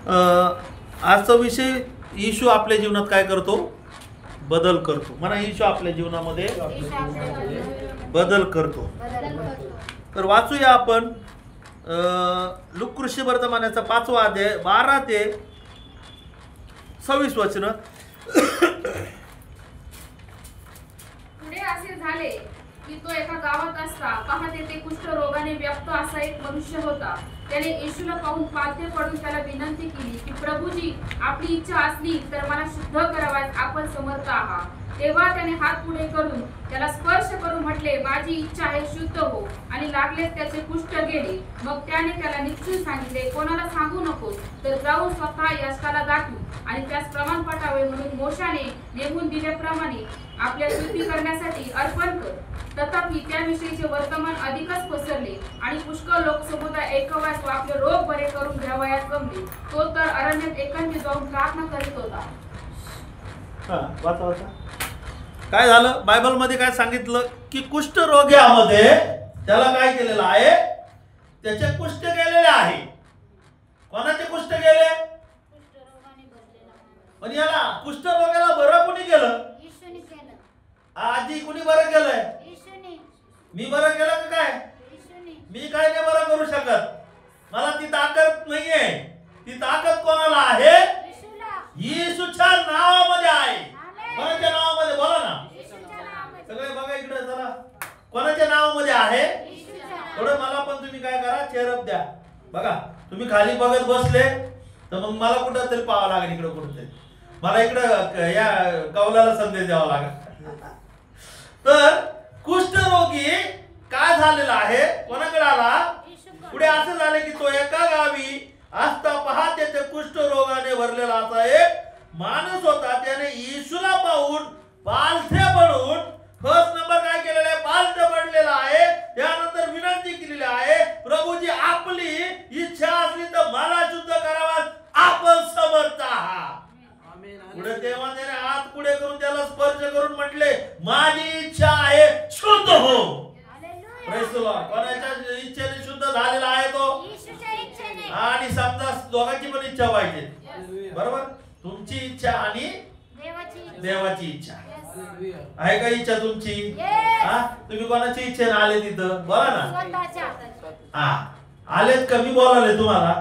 आजचा विषय येशू आपल्या जीवनात काय करतो? बदल करतो. म्हणा, येशू आपल्या जीवनामध्ये बदल करतो. तर वाचूया आपण लूका वर्तमानाचा 5वा अध्याय 12 ते 26 वचन. पुढे असे झाले की तो एका गावात असता, पहा तेथे कुष्ठरोगाने व्याप्त असा एक मनुष्य होता. त्याने येशूला पाहून पालथे पडून त्याला विनंती केली की, प्रभूजी, आपली इच्छा असली तर मला शुद्ध करावयास आपण समर्थ आहात. तेव्हा त्याने हात पुढे करून त्याला स्पर्श करून म्हटले, माझी इच्छा आहे, शुद्ध हो. आणि लागलेच त्याचे कुष्ठ गेले. मग त्याने त्याला निश्चय सांगितले, कोणाला सांगू नकोस, तर जाऊन स्वतः याजकाला दाखव आणि त्यास प्रमाण पाठावे म्हणून मोशाने नेमून दिल्याप्रमाणे आपल्या शुद्धी करण्यासाठी अर्पण कर. तथापि त्याविषयीचे वर्तमान अधिकच पसरले आणि पुष्कळ लोक समुदाय ऐकवास व आपले रोग बरे करून घ्यावयास जमले. तो तर अरण्यात एकांती जाऊन प्रार्थना करीत होता. वाचा. काय झालं? बायबल मध्ये काय सांगितलं की कुष्ठरोग्यामध्ये त्याला काय केलेलं आहे? त्याचे कुष्ठ गेलेले आहे. कोणाचे कुष्ठ गेले? पण याला कुष्ठरोगाला बरं कोणी केलं? आजी कोणी बरं केलंय? मी बरं केलं का काय? मी काय नाही बरं करू शकत. मला ती ताकद नाहीये. ती ताकद कोणाला आहे? येशूच्या नावामध्ये आहे. कोणाच्या नावामध्ये? बोला ना सगळे. बघा इकडे चला. कोणाच्या नावामध्ये आहे? थोडं मला पण तुम्ही काय करा, चेअरअप द्या. बघा, तुम्ही खाली बघत बसले तर मग मला कुठं तरी पाहावं लागेल. इकडं कुठंतरी मला इकडं या कौलाला संदेश द्यावा लागेल. तर कुष्ठरोगी काय झालेला आहे? कोणाकडे आला? पुढे असं झालं की तो एका गावी असता, पहा त्याच्या कुष्ठरोगाने भरलेला असा एक माणूस होता. त्याने येशूला पाहून पालथे पडून, फर्स्ट नंबर काय केलेला आहे? पालथे पडलेला आहे. त्यानंतर विनंती केलेली आहे, प्रभूजी, आपली इच्छा असली तर मला शुद्ध करावा आपण समर्थ आहात. पुढे तेव्हा त्याने हात पुढे करून त्याला स्पर्श करून म्हटले, माझी इच्छा आहे, शुद्ध हो. Praise the Lord. कोणाच्या इच्छेने शुद्ध झालेला आहे तो? आणि समजा दोघांची पण इच्छा पाहिजे. बरोबर? तुमची इच्छा आणि देवाची इच्छा आहे का? इच्छा तुमची? तुम्ही कोणाची इच्छेने आले तिथं? बोला ना. आलेत का? मी बोलावले तुम्हाला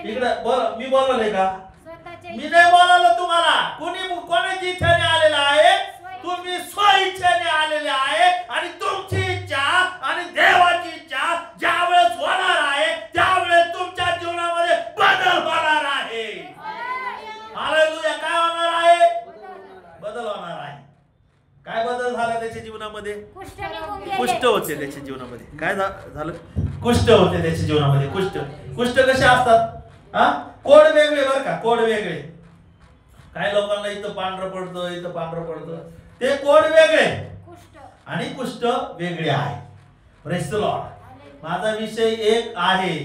इकडे? मी बोलावले का? मी नाही बोलावलं तुम्हाला. कोणाची इच्छेने आलेला आहे? तुम्ही स्वइच्छेने आलेले आहे. आणि तुमची इच्छा आणि देवाची इच्छा ज्या वेळेस होणार आहे त्यावेळेस तुमच्या जीवनामध्ये बदल होणार आहे. हालेलुया. काय होणार आहे? बदल होणार आहे. काय बदल झाला त्याच्या जीवनामध्ये? कुष्ठ होते त्याच्या जीवनामध्ये. काय झालं? कुष्ठ होते त्याच्या जीवनामध्ये. कुष्ठ कसे असतात? कोड वेगळे बरं का, कोड वेगळे. काही लोकांना इथं पांढरं पडतं, इथं पांढरं पडतं. ते कोड वेगळे आणि कुष्ठ वेगळे आहे. Praise the Lord. माझा विषय एक आहे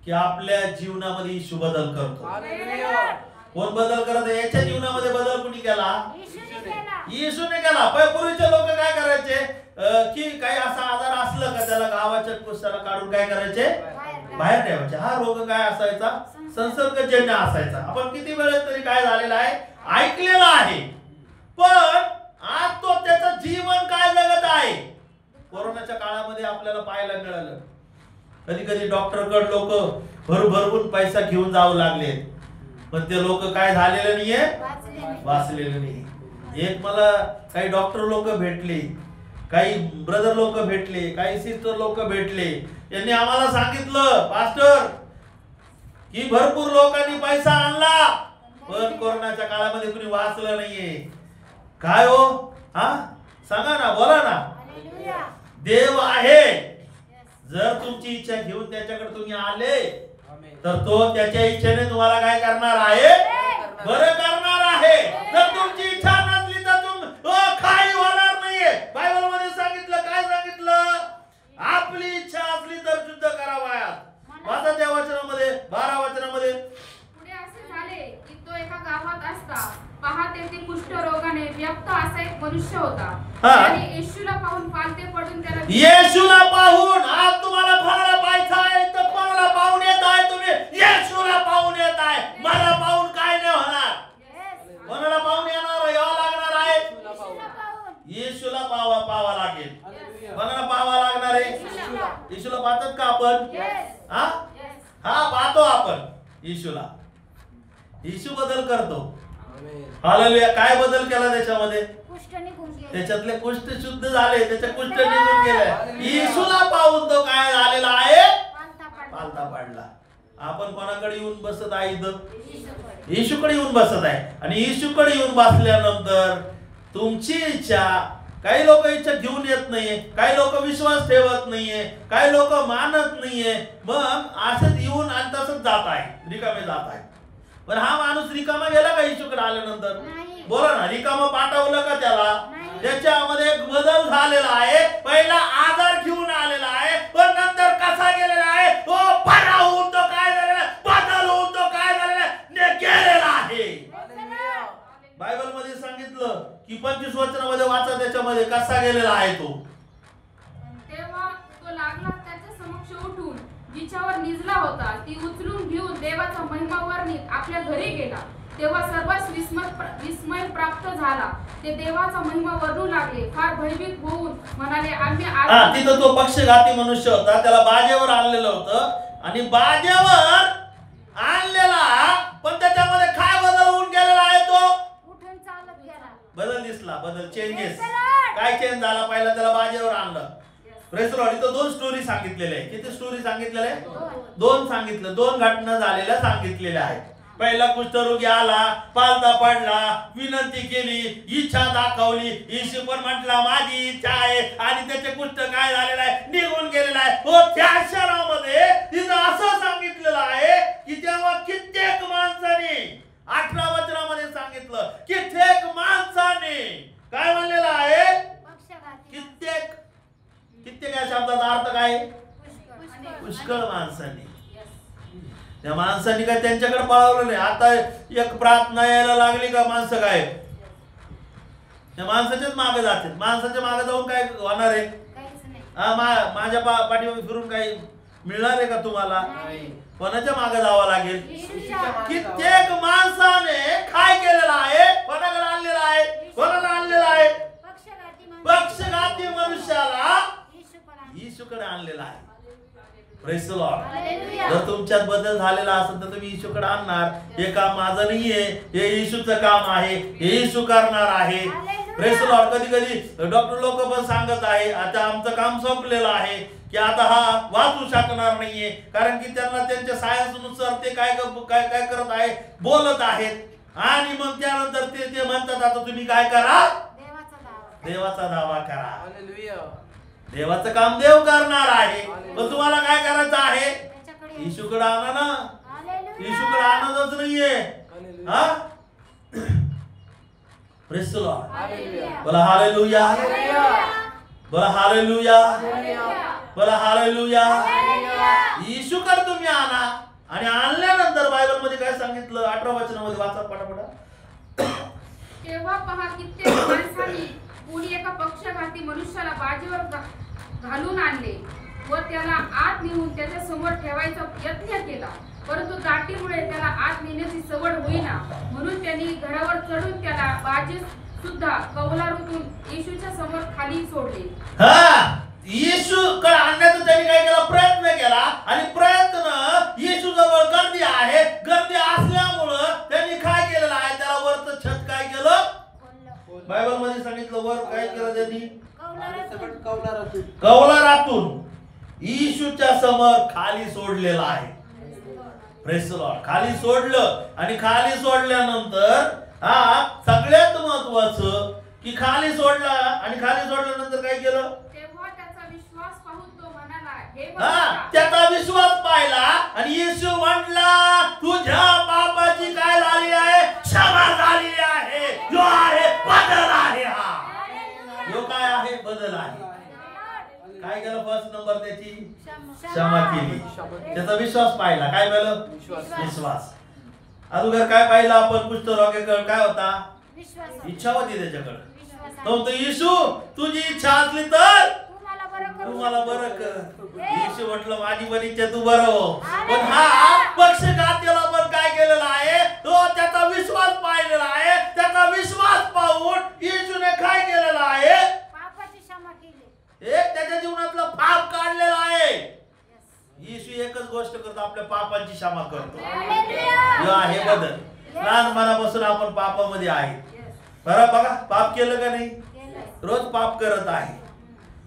की आपल्या जीवनामध्ये येशू बदल करतो. कोण बदल करत? याच्या जीवनामध्ये बदल कोणी केला? येशूने केला. पूर्वीचे लोक काय करायचे की काही असा आजार असलं का त्याला गावाच्या कुष्ठाला काढून काय करायचे? बाहेर ठेवायचे. हा रोग काय असायचा? संसर्गजन्य असायचा. आपण किती वेळेस तरी काय झालेला आहे? ऐकलेला आहे. पण आज तो त्याचं जीवन काय जगत आहे? कोरोनाच्या काळामध्ये आपल्याला पाहायला मिळालं. कधी कधी डॉक्टरकडे लोक भरभरून पैसा घेऊन जाऊ लागले, पण ते लोक काय झालेले नाहीये? वाचलेले नाही. एक मला काही डॉक्टर लोक भेटले, काही ब्रदर लोक भेटले, काही सिस्टर लोक भेटले. यांनी आम्हाला सांगितलं, पास्टर, की भरपूर लोकांनी पैसा आणला पण कोरोनाच्या काळामध्ये कुणी वाचलं नाहीये. काय हो? सांगा ना, बोला ना. देव आहे. जर तुमची इच्छा घेऊन त्याच्याकडे तुम्ही आले तर तो त्याच्या इच्छेने तुम्हाला काय करणार आहे? बरं करणार आहे. जर तुमची इच्छा नसली तर काही होणार नाहीये. बायबल मध्ये सांगितलं, काय सांगितलं? आपली इच्छा असली तर शुद्ध करावा. माझा त्या वचनामध्ये 12 वचनामध्ये पुढे असे झाले की तो एका गावात असता, पहा तेथे कुष्ठरोगाने व्याप्त असा एक मनुष्य होता. त्याने येशूला पाहून पालथे पडून त्याला, येशूला पाहून, आज तुम्हाला कोणाला पाहायचं आहे तर कोणाला पाहून येत आहे? तुम्ही येशूला पाहून येत आहे. आपण येशूला. येशू बदल करतो. हालेलुया. काय बदल केला त्याच्यामध्ये? त्याच्यातले कुष्ठ शुद्ध झाले, त्याचे कुष्ठ निघून गेले. येशूला पाहून तो काय झालेला आहे? पालथा पाडला. आपण कोणाकडे येऊन बसत आहे? इथं येशूकडे येऊन बसत आहे. आणि येशूकडे येऊन बसल्यानंतर तुमची इच्छा, काही लोक इच्छा घेऊन येत नाहीये, काही लोक विश्वास ठेवत नाहीये, काही लोक मानत नाहीये, मग असंच येऊन आणि तसंच जात आहे, रिकामे जात आहे. पण हा माणूस रिकामा गेला का येशूकडे आल्यानंतर? बोला ना, रिकामा पाठवलं का त्याला? त्याच्यामध्ये एक बदल झालेला आहे. पहिला आधार घेऊन आलेला आहे, पण नंतर कसा गेलेला आहे? तो बरा होऊन तो काय झालेला आहे? बदल होऊन तो काय झालेला आहे? गेलेला आहे. बायबल मध्ये सांगितलं की 25 वचनामध्ये वाचा, त्याच्यामध्ये कसा गेलेला आहे तो. तेव्हा तो लागला त्याच्या समक्ष उठून जिच्यावर निजला होता ती उचलून घेऊन देवाचा महिमा वर्णित आपल्या घरी गेला. तेव्हा सर्वच विस्मय प्राप्त झाला. ते देवाचा महिमा वर्णू लागले, फार भयभीत होऊन म्हणाले, आम्ही तिथं तो पक्षघाती मनुष्य होता, त्याला बाजेवर आणलेलं होतं आणि बाजेवर आणलेला, पण त्याच्यामध्ये काय बदल होऊन गेलेला आहे? तो उठून चालत गेला. बदल दिसला, बदल, चेंजेस. काय चेंज झाला? पहिला त्याला बाजेवर आणलं. Praise the Lord. इथं 2 स्टोरी सांगितलेल्या आहे. किती स्टोरी सांगितलेल्या आहे? 2 सांगितलं. 2 घटना झालेल्या सांगितलेल्या आहेत. पहिला कुष्ठरोगी आला, पालथा पडला, विनंती केली, इच्छा दाखवली. येशू पण म्हटला माझी इच्छा आहे, आणि त्याचे कुष्ठ काय झालेलं आहे? निघून गेलेलं आहे. हो, त्या क्षणामध्ये तिथं असं सांगितलेलं आहे की तेव्हा कित्येक माणसाने, 18 वचनामध्ये सांगितलं, कित्येक माणसाने काय म्हणलेलं आहे? कित्येक. कित्येक या शब्दाचा अर्थ काय? पुष्कळ माणसाने. त्या माणसांनी काय त्यांच्याकडे पळवलं नाही. आता एक प्रार्थना यायला लागली का माणसं काय त्या माणसाच्याच मागे जाते. माणसाच्या मागे जाऊन काय होणार आहे? माझ्या पाठीमागे फिरून काही मिळणार आहे का तुम्हाला? कोणाच्या मागे जावं लागेल? कित्येक माणसाने काय केलेलं आहे? कोणाकडे आणलेलं आहे? कोणाला आणलेलं आहे? पक्षघाती मनुष्याला येशूकडे आणलेला आहे. Praise the Lord. जर तुमच्यात बदल झालेला असेल तर तुम्ही येशूकडे आणणार. हे काम माझं नाहीये, हे येशूचं काम आहे, हे येशू करणार आहे. Praise the Lord. कधी कधी डॉक्टर लोक पण सांगत आहे आता आमचं काम संपलेलं आहे, की आता हा वाचू शकणार नाहीये, कारण की त्यांना त्यांच्या सायन्सनुसार ते काय काय करत आहे, बोलत आहेत. आणि मग त्यानंतर ते म्हणतात आता तुम्ही काय करा? देवाचा दावा करा. देवाचं काम देव करणार आहे, पण तुम्हाला काय करायचं आहे? येशूकडे आणा ना. येशूकडे आणतच नाहीये. हा, प्रेज द लॉर्ड. बोला हालेलुया. बोला हालेलुया. बोला हालेलुया. येशूकडे तुम्ही आणा. आणि आणल्यानंतर बायबल मध्ये काय सांगितलं? 18 वचनामध्ये वाचा पटापटा. तेव्हा पहा कित्येक माणसांनी कोणी एका पक्षघाती मनुष्याला बाजेवर घालून आणले व त्याला आत नेऊन त्याच्या समोर ठेवायचा यत्न केला, परंतु दाटीमुळे त्याला आत नेण्याची सवड होईना. म्हणून त्यांनी घरावर चढून त्याला बाजे सुद्धा कौलारूतून येशूच्या समोर खाली सोडले. येशूकडे आणण्याचा त्यांनी काय केला? प्रयत्न केला. आणि प्रयत्न येशू जवळ गर्दी आहे. गर्दी असल्यामुळं त्यांनी काय केलेलं आहे? त्याला वरचं छत काय केलं? बायबल मध्ये सांगितलं वर काय केलं त्यांनी? कौलारातून येशूच्या समोर खाली सोडलेला आहे. Praise the Lord. खाली सोडलं. आणि खाली सोडल्यानंतर सगळ्यात महत्वाचं की खाली सोडला. आणि खाली सोडल्यानंतर काय केलं? तेव्हा त्याचा विश्वास पाहून तो म्हणाला, त्याचा विश्वास पाहिला. आणि येशू म्हटला तुझ्या पापाची काय झाली आहे? क्षमा झालेली आहे. जो आहे बदल आहे. हा जो काय आहे? बदल आहे. काय केलं? फर्स्ट नंबर त्याची क्षमा केली. त्याचा विश्वास पाहिला. काय पाहिलं? विश्वास. अगोदर काय पाहिलं आपण? कुष्ठरोग्याकडे काय होता? इच्छा होती त्याच्याकडे. तो म्हणतो येशू तुझी इच्छा असली तर तू मला बरं कर. येशू म्हटलं माझी पण इच्छा, तू बरं हो. पण हा पक्षघातीला पण काय केलेला आहे? तो त्याचा विश्वास पाहिलेला आहे. त्याचा विश्वास पाहून येशूने काय केलेला आहे? पापाची क्षमा केली. एक त्याच्या जीवनातलं पाप काढलेलं आहे. येशू एकच गोष्ट करतो, आपल्या पापांची क्षमा करतो. शकतो. जो आहे बदल. लहानपणापासून आपण पापामध्ये आहे. बरं बघा, पाप केलं का नाही? रोज पाप करत आहे,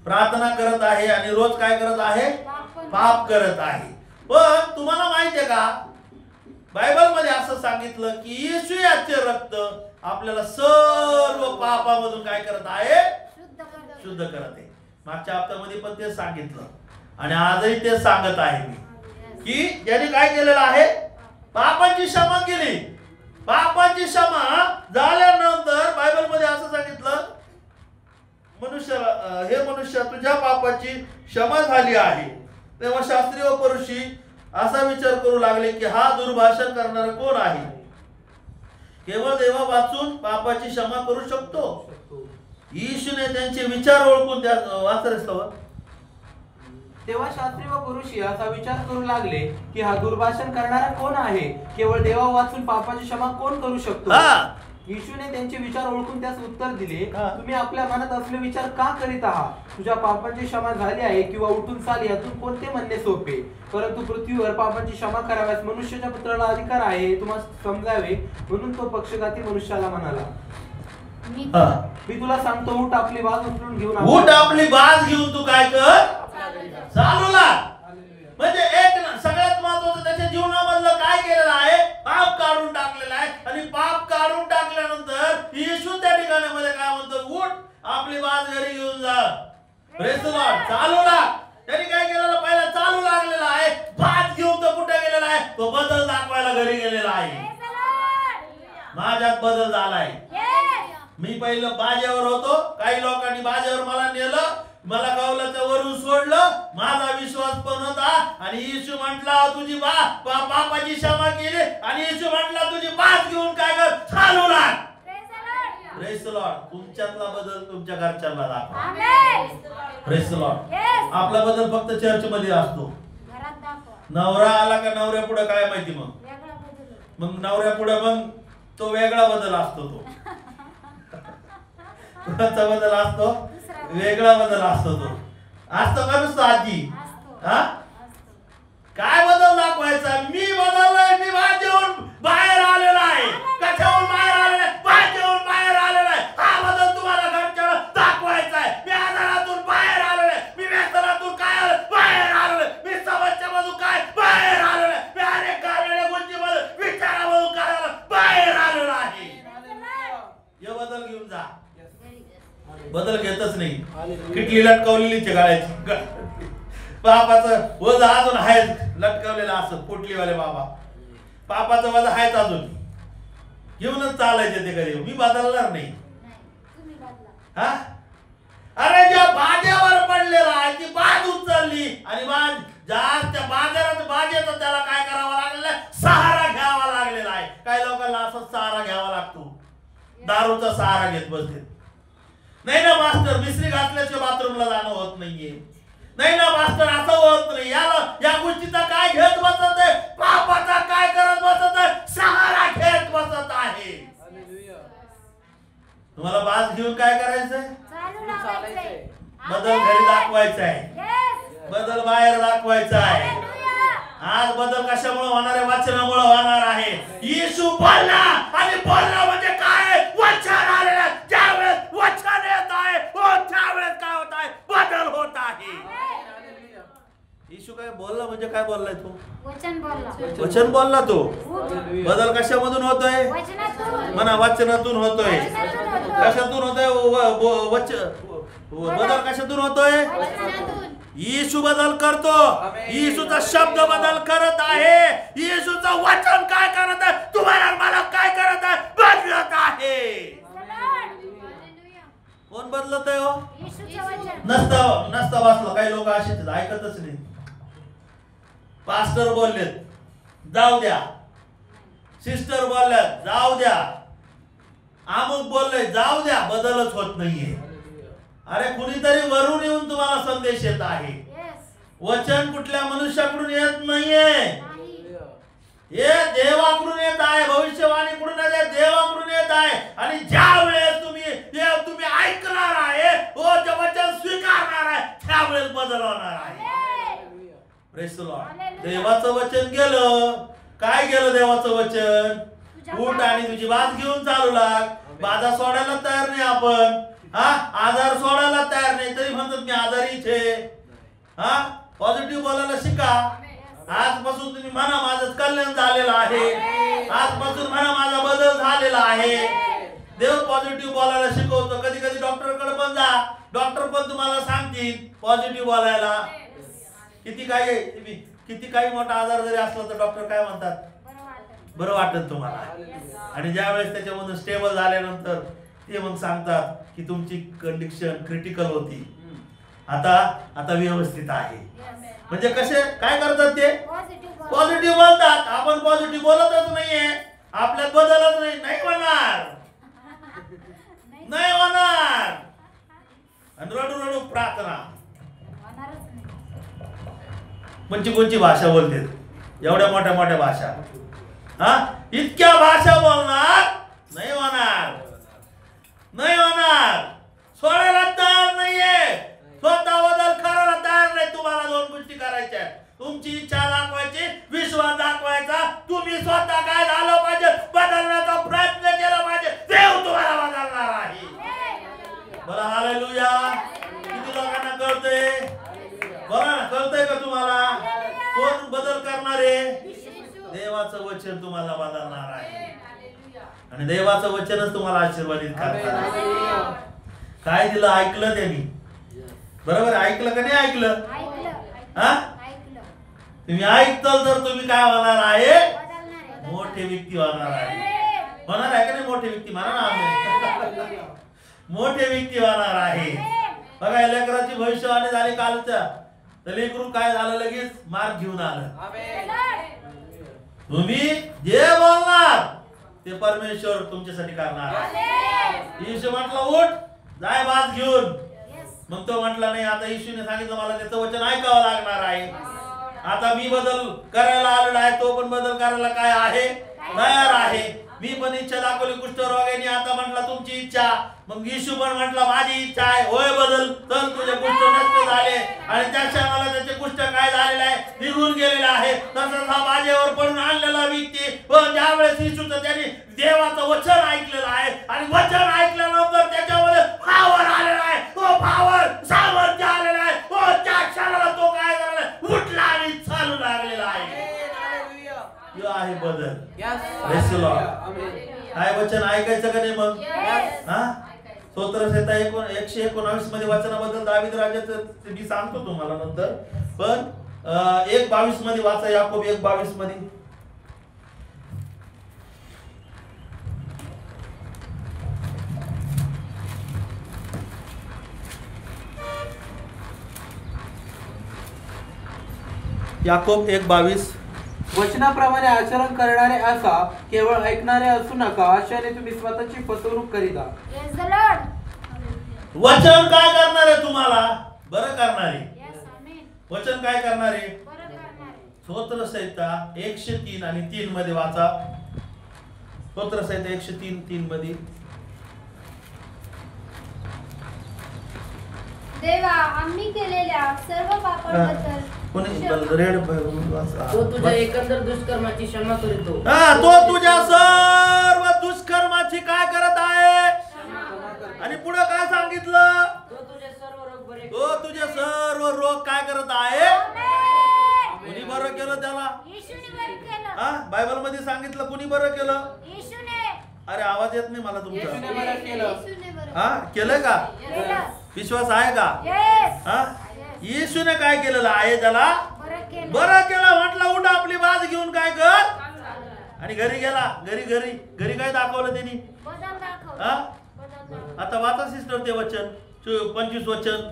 प्रार्थना करत आहे आणि रोज काय करत आहे? पाप करत आहे. पण तुम्हाला माहितीये का, बायबल मध्ये असं सांगितलं की येशू याचे रक्त आपल्याला सर्व पापामधून काय करत आहे? शुद्ध करत आहे. मागच्या हप्त्यामध्ये पण ते सांगितलं आणि आजही ते सांगत आहे मी की ज्याने काय केलेलं आहे? पापांची क्षमा केली. पापांची क्षमा झाल्यानंतर बायबल मध्ये असं सांगितलं, हे मनुष्य तुझ्या पापाची क्षमा झाली आहे. तेव्हा शास्त्री व फरीसी असा विचार करू लागले की हा दुर्भाषण करणारा कोण आहे? केवळ देवा वाचून पापाची क्षमा करू शकतो. येशूने त्यांचे विचार ओळखून त्या वाचरस्तव तेव्हा शास्त्री व फरीसी असा विचार करू लागले की हा दुर्भाषण करणारा कोण आहे? केवळ देवा वाचून पापाची क्षमा कोण करू शकतो? येशूने त्यांचे विचार ओळखून त्यास उत्तर दिले, तुम्ही आपल्या मनात असले विचार का करीत आहात? तुझ्या पापांची क्षमा झाली आहे किंवा उठून चाल, यातून कोणते म्हणणे सोपे? परंतु पृथ्वीवर पापांची क्षमा कराव्यास मनुष्याच्या पुत्राला अधिकार आहे हे तुम्हाला समजावे, म्हणून तो पक्षघाती मनुष्याला म्हणाला, मी तुला सांगतो, उठ आपली बाज उचलून घेऊन उठ आपली बाज घेऊन तू काय कर? चालू लाग. म्हणजे एक सगळ्यात महत्त्वाचं त्याच्या जीवनामधलं काय केलेलं आहे? पाप काढून टाकलेलं आहे. आणि पाप काढून टाकल्यानंतर येशू त्या ठिकाणामध्ये काय म्हणतो? उठ आपली बाज घरी घेऊन जा. Praise the Lord. चालू लाग. त्यांनी काय केलेलं? पहिला चालू लागलेला आहे. बाज घेऊन तो कुठे गेलेला आहे? तो बदल दाखवायला घरी गेलेला आहे. माझ्यात बदल झालाय. मी पहिलं बाजेवर होतो, काही लोकांनी बाजेवर मला नेलं, मला कौलाच्या वरून सोडलं, माझा विश्वास पण होता आणि येशू म्हटला तुझी पापाची क्षमा केली आणि येशू म्हटला तुझी बाज घेऊन काय कर? चालू लाग. Praise the Lord. तुमच्यातला बदल तुमच्या घरच्यांना दाखवा. Praise the Lord. आपला बदल फक्त चर्च मध्ये असतो. नवरा आला का नवऱ्या पुढे काय माहिती? मग नवऱ्या पुढे मग तो वेगळा बदल असतो. तो कोणाचा बदल असतो? वेगळा बदल असतो. तो असतो का नुसतं आजी? काय बदल दाखवायचा? मी बदललोय. मी बाजेहून बाहेर आलेला आहे. कशाहून बाहेर आलेला आहे? बाजेहून बाहेर आलेला आहे. हा बदल तुम्हाला घरच्याला दाखवायचा आहे. मी आजारातून बाहेर आलेलो आहे. मी व्यसनातून काय बाहेर आलेलो आहे. मी समस्यामधून काय बाहेर आलेलो आहे. मी अनेक गावलेल्या गोष्टीमधून विचारामधून काय बाहेर आलेलो आहे. हे बदल घेऊन जा. बदल घेतच नाही. किटली लटकवलेली गाळ्याची. बापाचं वज अजून आहे लटकवलेलं असं पोटलीवाले बाबा. पापाचं वज आहेच अजून. घेऊनच चालायचे ते घरी. मी बदलणार नाही. हा? अरे ज्या बाजेवर पडलेला आहे ती बाज उचलली आणि त्या बाजेचा त्याला काय करावं लागलेलं आहे? सहारा घ्यावा लागलेला आहे. काही लोकांना असं सहारा घ्यावा लागतो. दारूचा सहारा घेत बसते. नाही ना मास्टर, मिसरी घातल्याशिवाय बाथरूमला जाणं होत नाहीये. नाही ना मास्टर, असं होत नाही. या गोष्टीचा काय घेत बसत आहे? पापाचा काय करत बसत आहे? सहारा घेत बसत आहे. तुम्हाला बाज घेऊन काय करायचंय? बदल घरी दाखवायचा आहे. बदल बाहेर दाखवायचा आहे. आज बदल कशामुळे होणार आहे? वचनामुळे होणार आहे. येशू बोलला आणि बोलला म्हणजे काय? वचन आलेलं आहे. ज्यावेळेस वचन येत आहे त्यावेळेस काय होत आहे? बदल होत आहे. येशू काय बोलला म्हणजे काय बोललाय तो? वचन बोलला तो. बदल कशामधून होतोय? म्हणा वचनातून होतोय. कशातून होतोय? बदल कशातून होतोय? येशू बदल करतो. येशूचा शब्द बदल करत आहे. येशूचं वचन काय करत आहे? तुम्हाला मला काय करत आहे? बदलत आहे. कोण बदलत आहे? हो नसता वाचलं. काही लोक असेच ऐकतच नाही. पास्टर बोललेत जाऊ द्या, सिस्टर बोलल्यात जाऊ द्या, अमुक बोलले जाऊ द्या, बदलच होत नाहीये. अरे कुणीतरी वरून येऊन तुम्हाला संदेश येत आहे. वचन कुठल्या मनुष्याकडून येत नाहीये. हे देवाकडून येत आहे. भविष्यवाणी कुठून येत आहे? देवाकडून येत आहे. आणि ज्या वेळेस तुम्ही ऐकणार आहे, ते वचन स्वीकारणार आहे, त्यावेळेस बदल होणार आहे. Praise the Lord. देवाचं वचन गेलं, काय केलं देवाचं वचन? उठ आणि तुझी बाज घेऊन चालू लाग. बाधा सोडायला तयार नाही आपण, हा आजार सोडायला तयार नाही, तरी म्हणतात मी आजारीच आहे. हा पॉझिटिव्ह बोलायला शिका. आजपासून तुम्ही म्हणा माझं कल्याण झालेलं आहे, आजपासून म्हणा माझा बदल झालेला आहे. देव पॉझिटिव्ह बोलायला शिकवतो. कधी कधी डॉक्टरकडे पण जा, डॉक्टर पण तुम्हाला सांगतील पॉझिटिव्ह बोलायला. किती काही मोठा आजार जरी असला तर डॉक्टर काय म्हणतात? बरं वाटत तुम्हाला. आणि ज्या वेळेस त्याच्यामधून स्टेबल झाल्यानंतर ते मग सांगतात की तुमची कंडिशन क्रिटिकल होती, आता व्यवस्थित आहे. म्हणजे कसे काय करतात ते? पॉझिटिव्ह बोलतात. आपण पॉझिटिव्ह बोलतच नाहीये, आपल्यात बदलच नाही होणार, नाही होणार. आणि रडू रडू प्रार्थना. कोणची भाषा बोलते? एवढ्या मोठ्या मोठ्या भाषा, हा इतक्या भाषा बोलणार, नाही होणार, नाही होणार. सोडायला तयार नाहीये, स्वतः बदल करायला तयार नाही. तुम्हाला दोन गोष्टी करायच्या, तुमची इच्छा दाखवायची, विश्वास दाखवायचा. तुम्ही स्वतः काय झालं पाहिजे, बदलण्याचा प्रयत्न केला पाहिजे, देव तुम्हाला बदलणार आहे. बोला हालेलुया. किती लोकांना कळतंय? बोला ना, कळतंय का तुम्हाला? कोण बदल करणार आहे? देवाचं वचन तुम्हाला बदलणार आहे. आणि देवाचं वचनच तुम्हाला आशीर्वादित करणार. काय दिलं? ऐकलं त्यांनी, बरोबर? ऐकलं का नाही ऐकलं? हा तुम्ही ऐकताल तर तुम्ही काय होणार आहे? मोठे व्यक्ती होणार आहे. होणार आहे का नाही? मोठे व्यक्ती म्हणा ना आम्ही. मोठे व्यक्ती होणार आहे. बघा लेकराची भविष्यवाणी झाली कालच्या, तर लेकरू काय झालं? लगेच मार्क घेऊन आलं. तुम्ही जे बोलणार ते परमेश्वर तुमच्यासाठी करणार. येशू म्हटलं उठ जाय बाज घेऊन, मग तो म्हटला नाही. आता येशूने सांगितलं मला त्याचं वचन ऐकावं लागणार आहे. आता मी बदल करायला आलेला आहे, तो पण बदल करायला काय आहे? तयार आहे. मी पण इच्छा दाखवली कुष्ठरोग्याने, आता म्हटला तुमची इच्छा. मग येशू पण म्हटला माझी इच्छा आहे, होय बदल. तर तुझे कुष्ठ नष्ट झाले आणि त्या क्षणाला त्याचे कुष्ठ काय झालेले आहे? निघून गेलेले आहे. तसंच हा माझ्यावर पडून आणलेला व्यक्ती, पण ज्यावेळेस येशूचं त्याने देवाचं वचन ऐकलेलं आहे आणि वचन ऐकल्यानंतर त्याच्यामध्ये पावर आलेला आहे, तो पावर सामर्थ्य आलेला आहे. त्या क्षणाला तो काय झालेला आहे? उठला आणि चालू लागलेला आहे. आहे बदल. काय वचन ऐकायचं का नाही मग? हा स्तोत्रसंहिता 119 मध्ये वचनाबद्दल दावीद राजाचं मी सांगतो तुम्हाला नंतर, पण 1:22 मध्ये वाचा. याकोब 1:22 मध्ये. याकोब 1:22. वचनाप्रमाणे आचरण करणारे असा, केवळ ऐकणारे असू नका, अशाने तुम्ही स्वतःची फसवणूक करीता. वचन काय करणार आहे? तुम्हाला बरं करणार आहे. वचन काय करणार आहे? स्तोत्रसंहिता 103 आणि 3 मध्ये वाचा. स्तोत्रसंहिता 103:3 मध्ये. देवा आम्ही केलेल्या सर्व पापांबद्दल तो तुझ्या एकंदर दुष्कर्माची क्षमा करतो. तो तुझ्या सर्व दुष्कर्माची काय करत आहे? आणि पुढे काय सांगितलं? तो तुझे सर्व रोग बरे तो तुझे सर्व रोग काय करत आहे? कुणी बरं केलं त्याला? येशूने बरं केलं. हा बायबल मध्ये सांगितलं कुणी बरं केलं? येशूने. अरे आवाज येत नाही मला तुमचा. येशूने बरं केलं. येशूने बरं हा केलं का? केलं. विश्वास आहे का? येस. हा येशूने काय केलेलं आहे? त्याला बरं केलं. बरं केलं. म्हटलं उठ आपली बाज घेऊन काय कर. आणि घरी गेला. घरी काय दाखवलं त्यांनी? बदल दाखव. हा बदल दाखव. आता वाचा सिस्टर ते वचन 25 वचन.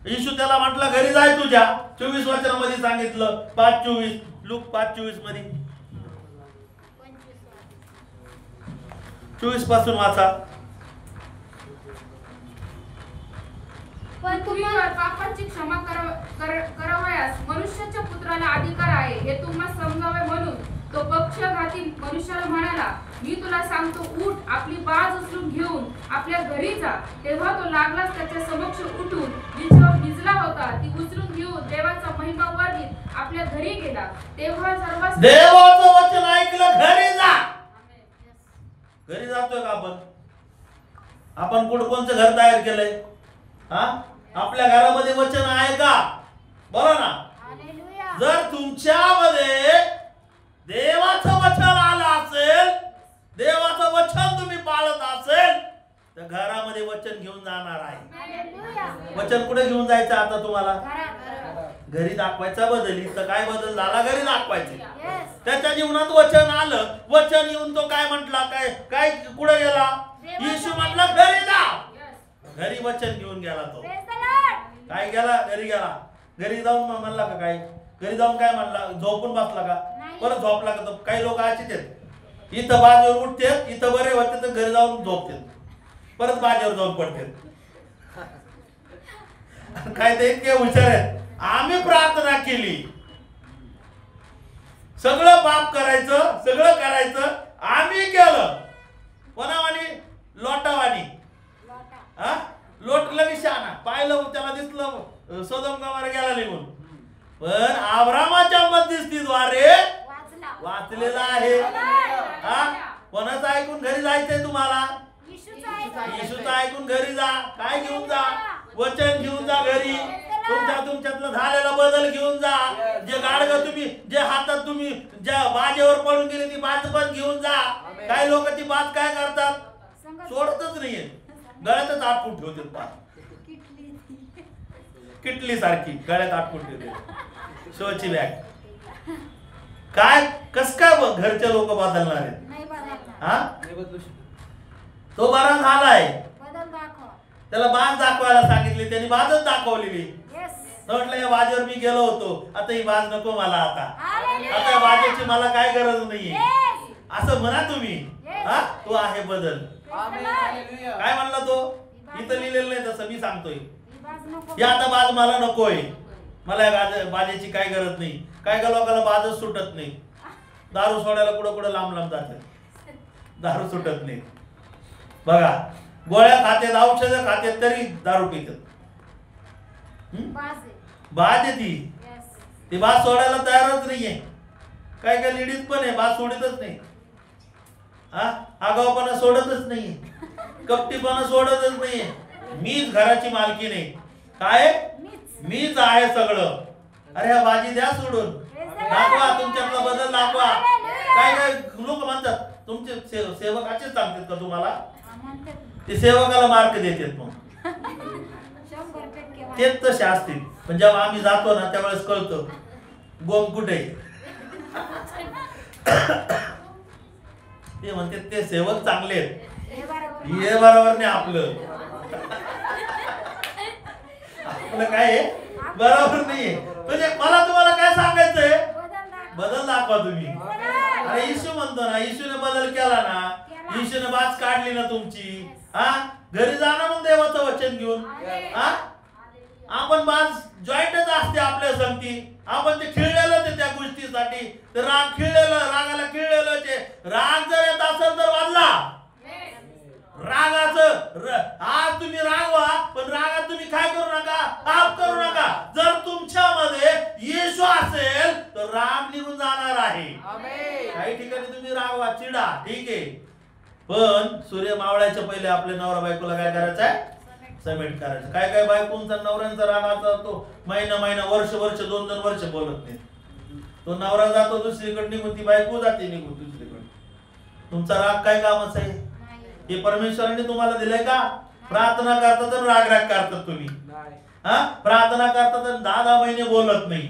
येशू त्याला म्हटलं घरी जाय तुझ्या. 24 वचनामध्ये सांगितलं 5:24. लूक 5:24 मध्ये. 24 पासून वाचा. पण पृथ्वीवर पापांची क्षमा करावयास मनुष्याच्या पुत्राला अधिकार आहे, हे तुम्हाला समजावे म्हणून तो पक्षघाती मनुष्याला म्हणाला, मी तुला सांगतो, उठ, आपली बाज उचलून घेऊन आपल्या घरी जा. तेव्हा तो लागलाच त्याच्या समक्ष उठून जिच्यावर भिजला होता ती उचलून घेऊन देवाचा महिमा वर्णित आपल्या घरी गेला. तेव्हा सर्व देवाचं वचन ऐकलं, घरी जा. घरी जातोय का आपण कोणचं घर तयार केलंय? हा, आपल्या घरामध्ये वचन आहे का? बोला ना. हालेलुया. जर तुमच्यामध्ये देवाचं वचन आलं असेल, देवाचं वचन तुम्ही पाळत असेल, तर घरामध्ये वचन घेऊन जाणार आहे. हालेलुया. वचन कुठे घेऊन जायचं आता तुम्हाला? घरात. घरी दाखवायचा बदल. इथं काय बदल झाला? घरी दाखवायचे. Yes. त्याच्या जीवनात वचन आलं, वचन येऊन तो काय म्हटला? काय कुठे गेला? येशू म्हटला, घरी जा. घरी वचन घेऊन गेला तो. Praise the Lord. काय गेला? घरी गेला. घरी जाऊन म्हणला का काय? घरी जाऊन काय म्हणला? झोपून बसला का? नाही. परत झोपला का? तो काही लोक असेच आहेत, इथं बाजूवर उठतात, इथं बरे होते तर घरी जाऊन झोपतात, परत बाजूवर जाऊन पडतात. काय ते इतके हुशार आहेत. आम्ही प्रार्थना केली, सगळं पाप करायचं, सगळं करायचं, आम्ही केलं कोणावानी? लोटावानी. हा, लोटलं की शाना, पाहिलं त्याला दिसलं सोदोम गमोरा गेला निघून, पण अब्रामाच्या मध्यस्थीद्वारे वाचला. वाचलेला आहे. हा, कोणाचं ऐकून घरी जायचंय तुम्हाला? येशूचं ऐका. येशूचं ऐकून घरी जा. काय घेऊन जा? वचन घेऊन जा घरी. तुमच्यातलं झालेला बदल घेऊन जा. जे गाडगं तुम्ही, जे हातात तुम्ही ज्या बाजेवर पडून गेली ती बाज पण घेऊन जा. काही लोक ती बाज काय करतात? सोडतच नाहीये, गळ्यातच आटकून ठेवतात. बाज किटली सारखी गळ्यात आटकून ठेवते, शोची बॅग. काय कस काय घरचे लोक बदलणार आहेत? नाही बदलणार. हा, नाही बदलू शकत. तो बरा झालाय. बदल दाखव. त्याला बाज दाखवायला सांगितली, त्यांनी बाजच दाखवलेली. Yes. म्हटलं या बाजेवर मी गेलो होतो, आता ही बाज नको मला. आता Hallelujah. आता या बाजेची मला काय गरज नाहीये, Yes. असं म्हणा तुम्ही. Yes. हा, तो आहे बदल. आमेन. हालेलुया. काय म्हणला तो? इथं लिहिलेलं नाही तसं, मी सांगतोय. ही बाज नको. या आता बाज मला नकोय, मला या बाजेची काय गरज नाही. काय का लोकांना बाजच सुटत नाही, दारू सोडायला कुठं कुठं लांब लांब जातात, दारू सुटत नाही. बघा, गोळ्या खात्यात, औषधं खात्यात, तरी दारू पितात. बाज आहे. बाज आहे ती. Yes. ती बाज सोडायला तयारच नाहीये. काय काय लेडीज पण आहे, बाज सोडतच नाही. हा, आगाऊपणा सोडतच नाहीये, कपटीपणा सोडतच नाहीये. मीच घराची मालकी नाही. काय? मीच आहे सगळं. अरे ह्या बाजी द्या सोडून, दाखवा तुमच्यातला बदल दाखवा. काय काय लोक म्हणतात, तुमचे सेवक असेच सांगतात का तुम्हाला? ते सेवकाला मार्क देतात, मग 100% वाच. तेच तसे असतील. पण जेव्हा आम्ही जातो ना त्यावेळेस कळतं गोम कुठे. ते म्हणते ते सेवक चांगले आहेत, हे बरोबर. हे बरोबर नाही. आपलं काय आहे? बरोबर नाहीये. म्हणजे मला तुम्हाला काय सांगायचंय? बदल दाखव. बदल दाखवा तुम्ही. अरे येशू म्हणतो ना, येशूने बदल केला ना, येशूने बाज काढली ना तुमची. हा, घरी जा ना मग देवाचं वचन घेऊन. हा, आपण बाज जॉईंटच असते आपल्या संगती. आपण ते खिळलेलं ते त्या गोष्टीसाठी, तर राग खिळलेलं, रागाला खिळलेलं ते. राग जर येत असेल तर वाजला रागाचं. आज तुम्ही रागवा, पण रागात तुम्ही काय करू नका? पाप करू नका. जर तुमच्यामध्ये येशू असेल तर राग निघून जाणार आहे. आमेन. काही ठिकाणी तुम्ही रागवा, चिडा, ठीक आहे, पण सूर्य मावळायच्या पहिले आपल्या नवरा बायकोला काय करायचं आहे? सबमिट करायचं. काय काय बायकोंचा नवऱ्यांचा रागाचा तो महिना वर्ष 2 वर्ष बोलत नाही. तो नवरा जातो दुसरीकडे निघून, ती बायको जाते निघून दुसरीकडे. तुमचा राग काय कामाचा आहे? हे परमेश्वराने तुम्हाला दिलंय का? प्रार्थना करता तर राग करतात तुम्ही. नाही. हा, प्रार्थना करता तर 10 महिने बोलत नाही.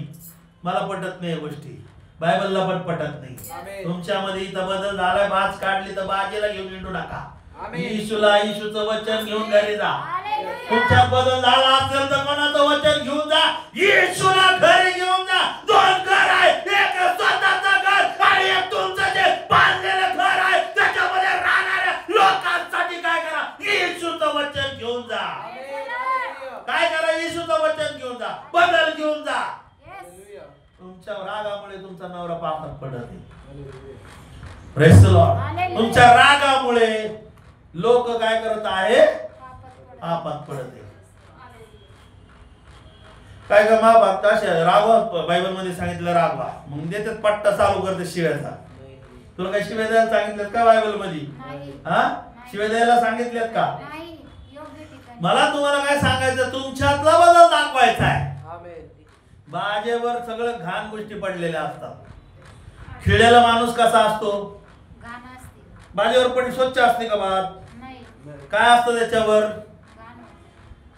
मला पटत नाही या गोष्टी, बायबलला पण पटत नाही. आमेन. तुमच्यामध्ये इथं बदल झालाय. बाज काढली तर बाजेला घेऊन निंडू नका. आमेन. येशूचं वचन घेऊन घरी जा. Hallelujah. तुमच्यात बदल झाला असेल तर कोणाचं वचन घेऊन जा. येशूला घरी घेऊन जा. 2 घर आहे, एक स्वतःचं घर आणि एक तुमचं जे बांधलेलं घर आहे त्याच्यामध्ये राहणाऱ्या लोकांसाठी काय करा? येशूचं वचन घेऊन जा. काय करा? येशूचं वचन घेऊन जा, बदल घेऊन जा. Yes. हालेलुया. तुमच्या रागामुळे तुमचा नवरा पापात पडत आहे. Praise the Lord. हालेलुया. तुमच्या रागामुळे लोक काय करत आहे? पापात पडत आहे. काय का मा भक्त असे रागवा, बायबल मध्ये सांगितलं रागवा, मग देतात पट्टा चालू करते शिव्याचा. तुला काय शिव्या द्यायला सांगितल्यात का बायबल मध्ये? नाही. हा, शिव्या द्यायला सांगितल्यात का? नाही. योग्य ठिकाणी. मला तुम्हाला काय सांगायचं, तुमच्यातला बदल दाखवायचा आहे. आमेन. बाजेवर सगळं घाण गोष्टी पडलेल्या असतात. खेड्याला माणूस कसा असतो? घाण असते. बाजेवर पडी स्वच्छ असते का बात? नाही. काय असतं त्याच्यावर? घाण.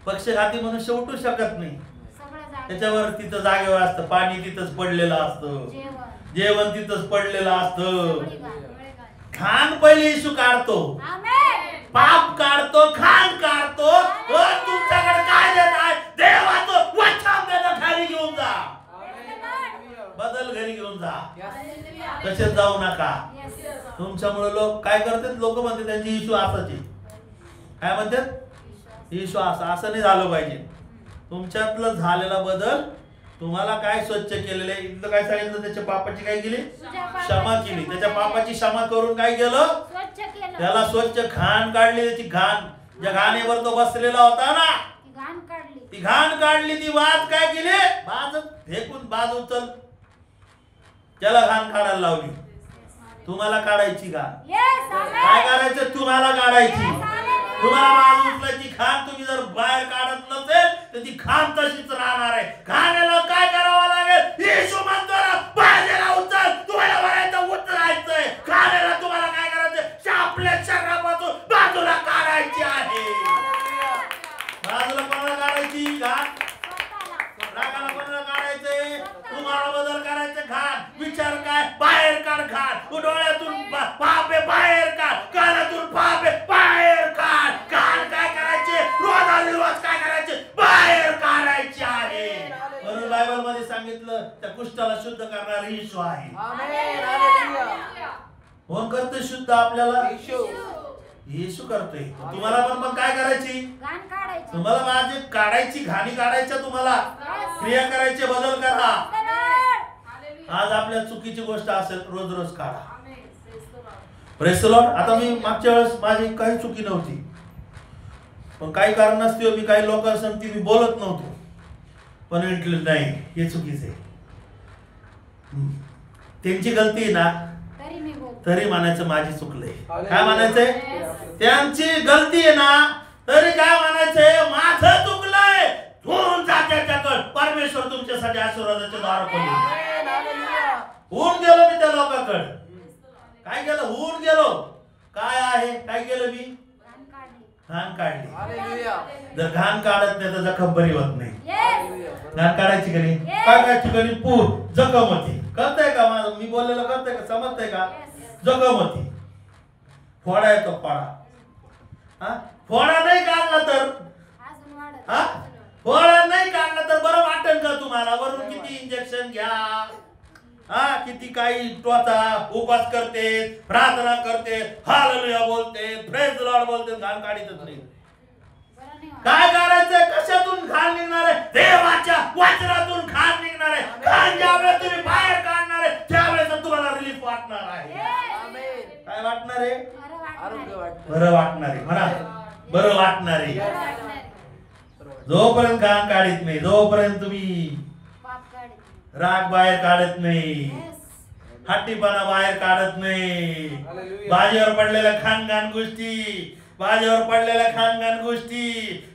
पक्षघाती मनुष्य उठू शकत नाही. सगळं जागे. त्याच्यावर तिथं जागेवर असतं, पाणी तिथंच पडलेलं असतं, जेवण. जेवण तिथंच पडलेलं असतं. सगळी घाण. सगळी घाण. घाण पहिले येशू काढतो, आमेन. पाप काढतो, घाण काढतो. तुमच्याकडे काय देत आहे? देवाचं वचन देणं, खाली घेऊन जा, बदल घरी घेऊन जा, तसेच जाऊ नका. तुमच्यामुळे लोक काय करतात? लोक म्हणतात त्यांची येशू असाची. काय म्हणतात? येशू असं नाही झालं पाहिजे. तुमच्यातलं झालेला बदल, तुम्हाला काय स्वच्छ केलेलं आहे, इथलं काय सांगितलं? त्याच्या पापाची काय केली? क्षमा केली. त्याच्या पापाची क्षमा करून काय केलं? स्वच्छ केलं. त्याला स्वच्छ घाण काढली. त्याची घाण, ज्या घाणीवर तो बसलेला होता ना, ती घाण काढली. ती घाण काढली. ती बाज काय केली? बाज फेकून, बाज उचल, त्याला घाण काढायला लावली. तुम्हाला काढायची घाण. Yes, आमेन. काय करायचं? तुम्हाला काढायची. Yes, hallelujah. तुम्हाला बाज उचलायची. घाण तुम्ही जर बाहेर काढत नसेल तर ती घाण तशीच राहणार आहे. घाणेला काय करावं लागेल? येशू म्हणतो ना, बाजेला उचल, तुम्हाला भरायचं, उचलायचंय. घाणेला तुम्हाला काय करायचं? आपल्या शरीरापासून बाजूला काढायची आहे. बाजूला कोणाला काढायची? घाण. रागाला कोणाला काढायचंय? तुम्हाला बदल करायचे. घाण विचार काय? बाहेर काढ घाण. डोळ्यातून पाप आहे, बाहेर काढ. कानातून पाप आहे, बाहेर काढ. घाण काय करायचे? रोज काय करायचे? बाहेर काढायचे आहे. म्हणून बायबल मध्ये सांगितलं, त्या कुष्ठाला शुद्ध करणारा येशू आहे. आमेन. हालेलुया. कोण करतोय शुद्ध आपल्याला? येशू. येशू करतोय. तुम्हाला पण काय करायची? घाण काढायची. तुम्हाला माझे काढायची, घाणी काढायच्या, तुम्हाला क्रिया करायचे, बदल करा. आज आपल्या चुकीची गोष्ट असेल, रोज रोज काढा. Praise the Lord. आता मी मागच्या वेळेस माझी काही चुकी नव्हती, पण काही कारणास्तव मी काही लोकांसंगती मी बोलत नव्हतो, पण म्हटलं नाही हे चुकीचं आहे. त्यांची गलती आहे ना, तरी मी बोल. तरी म्हणायचं माझी चुकलंय. काय म्हणायचंय? त्यांची गलती आहे ना, तरी काय म्हणायचंय? माझं चुकलंय. होऊन जा त्याच्याकडे. परमेश्वर तुमच्यासाठी आशीर्वादाचे दार खोलेल. होऊन गेलो मी त्या लोकांकडे. काय केलं? होऊन गेलो. काय आहे? काय केलं मी? घाण काढली. घाण काढली. हालेलुया. जर घाण काढत नाही तर जखम बरी होत नाही. Yes. घाण काढायची का नाही? काय काय ठिकाणी जखम होती. कळतंय का माझं? मी बोललेलं कळतंय का? समजतंय का? जखम होती. फोडा येतो, फोडा. हा, फोडा नाही काढला तर, अजून वाढत. हा, फोडा नाही काढला तर बरं वाटेल का तुम्हाला? वरून किती इंजेक्शन घ्या, हा, किती काही टोचा, उपवास करते, प्रार्थना करते, हालेलुया बोलते, प्रेज द लॉर्ड बोलते, घाण काढीतच नाही. बरं नाही वाटत. काय करायचंय? कशातून घाण निघणार आहे? देवाच्या वचनातून घाण निघणार आहे. घाण ज्यावेळेस तुम्ही बाहेर काढणार आहे, त्यावेळेस तुम्हाला रिलीफ वाटणार आहे. आमेन. काय वाटणार आहे? बरं वाटणार. आरोग्य वाटतं. बरं वाटणार आहे. म्हणा, बरं वाटणार आहे. बरं वाटणार. जोपर्यंत घाण काढत नाही, जोपर्यंत तुम्ही पाप काढली. राग बाहेर काढत नाही, Yes. हट्टीपणा बाहेर काढत नाही, हालेलुया. बाजीवर पडलेल्या खानगान गोष्टी, बाजीवर पडलेल्या खानगान गोष्टी,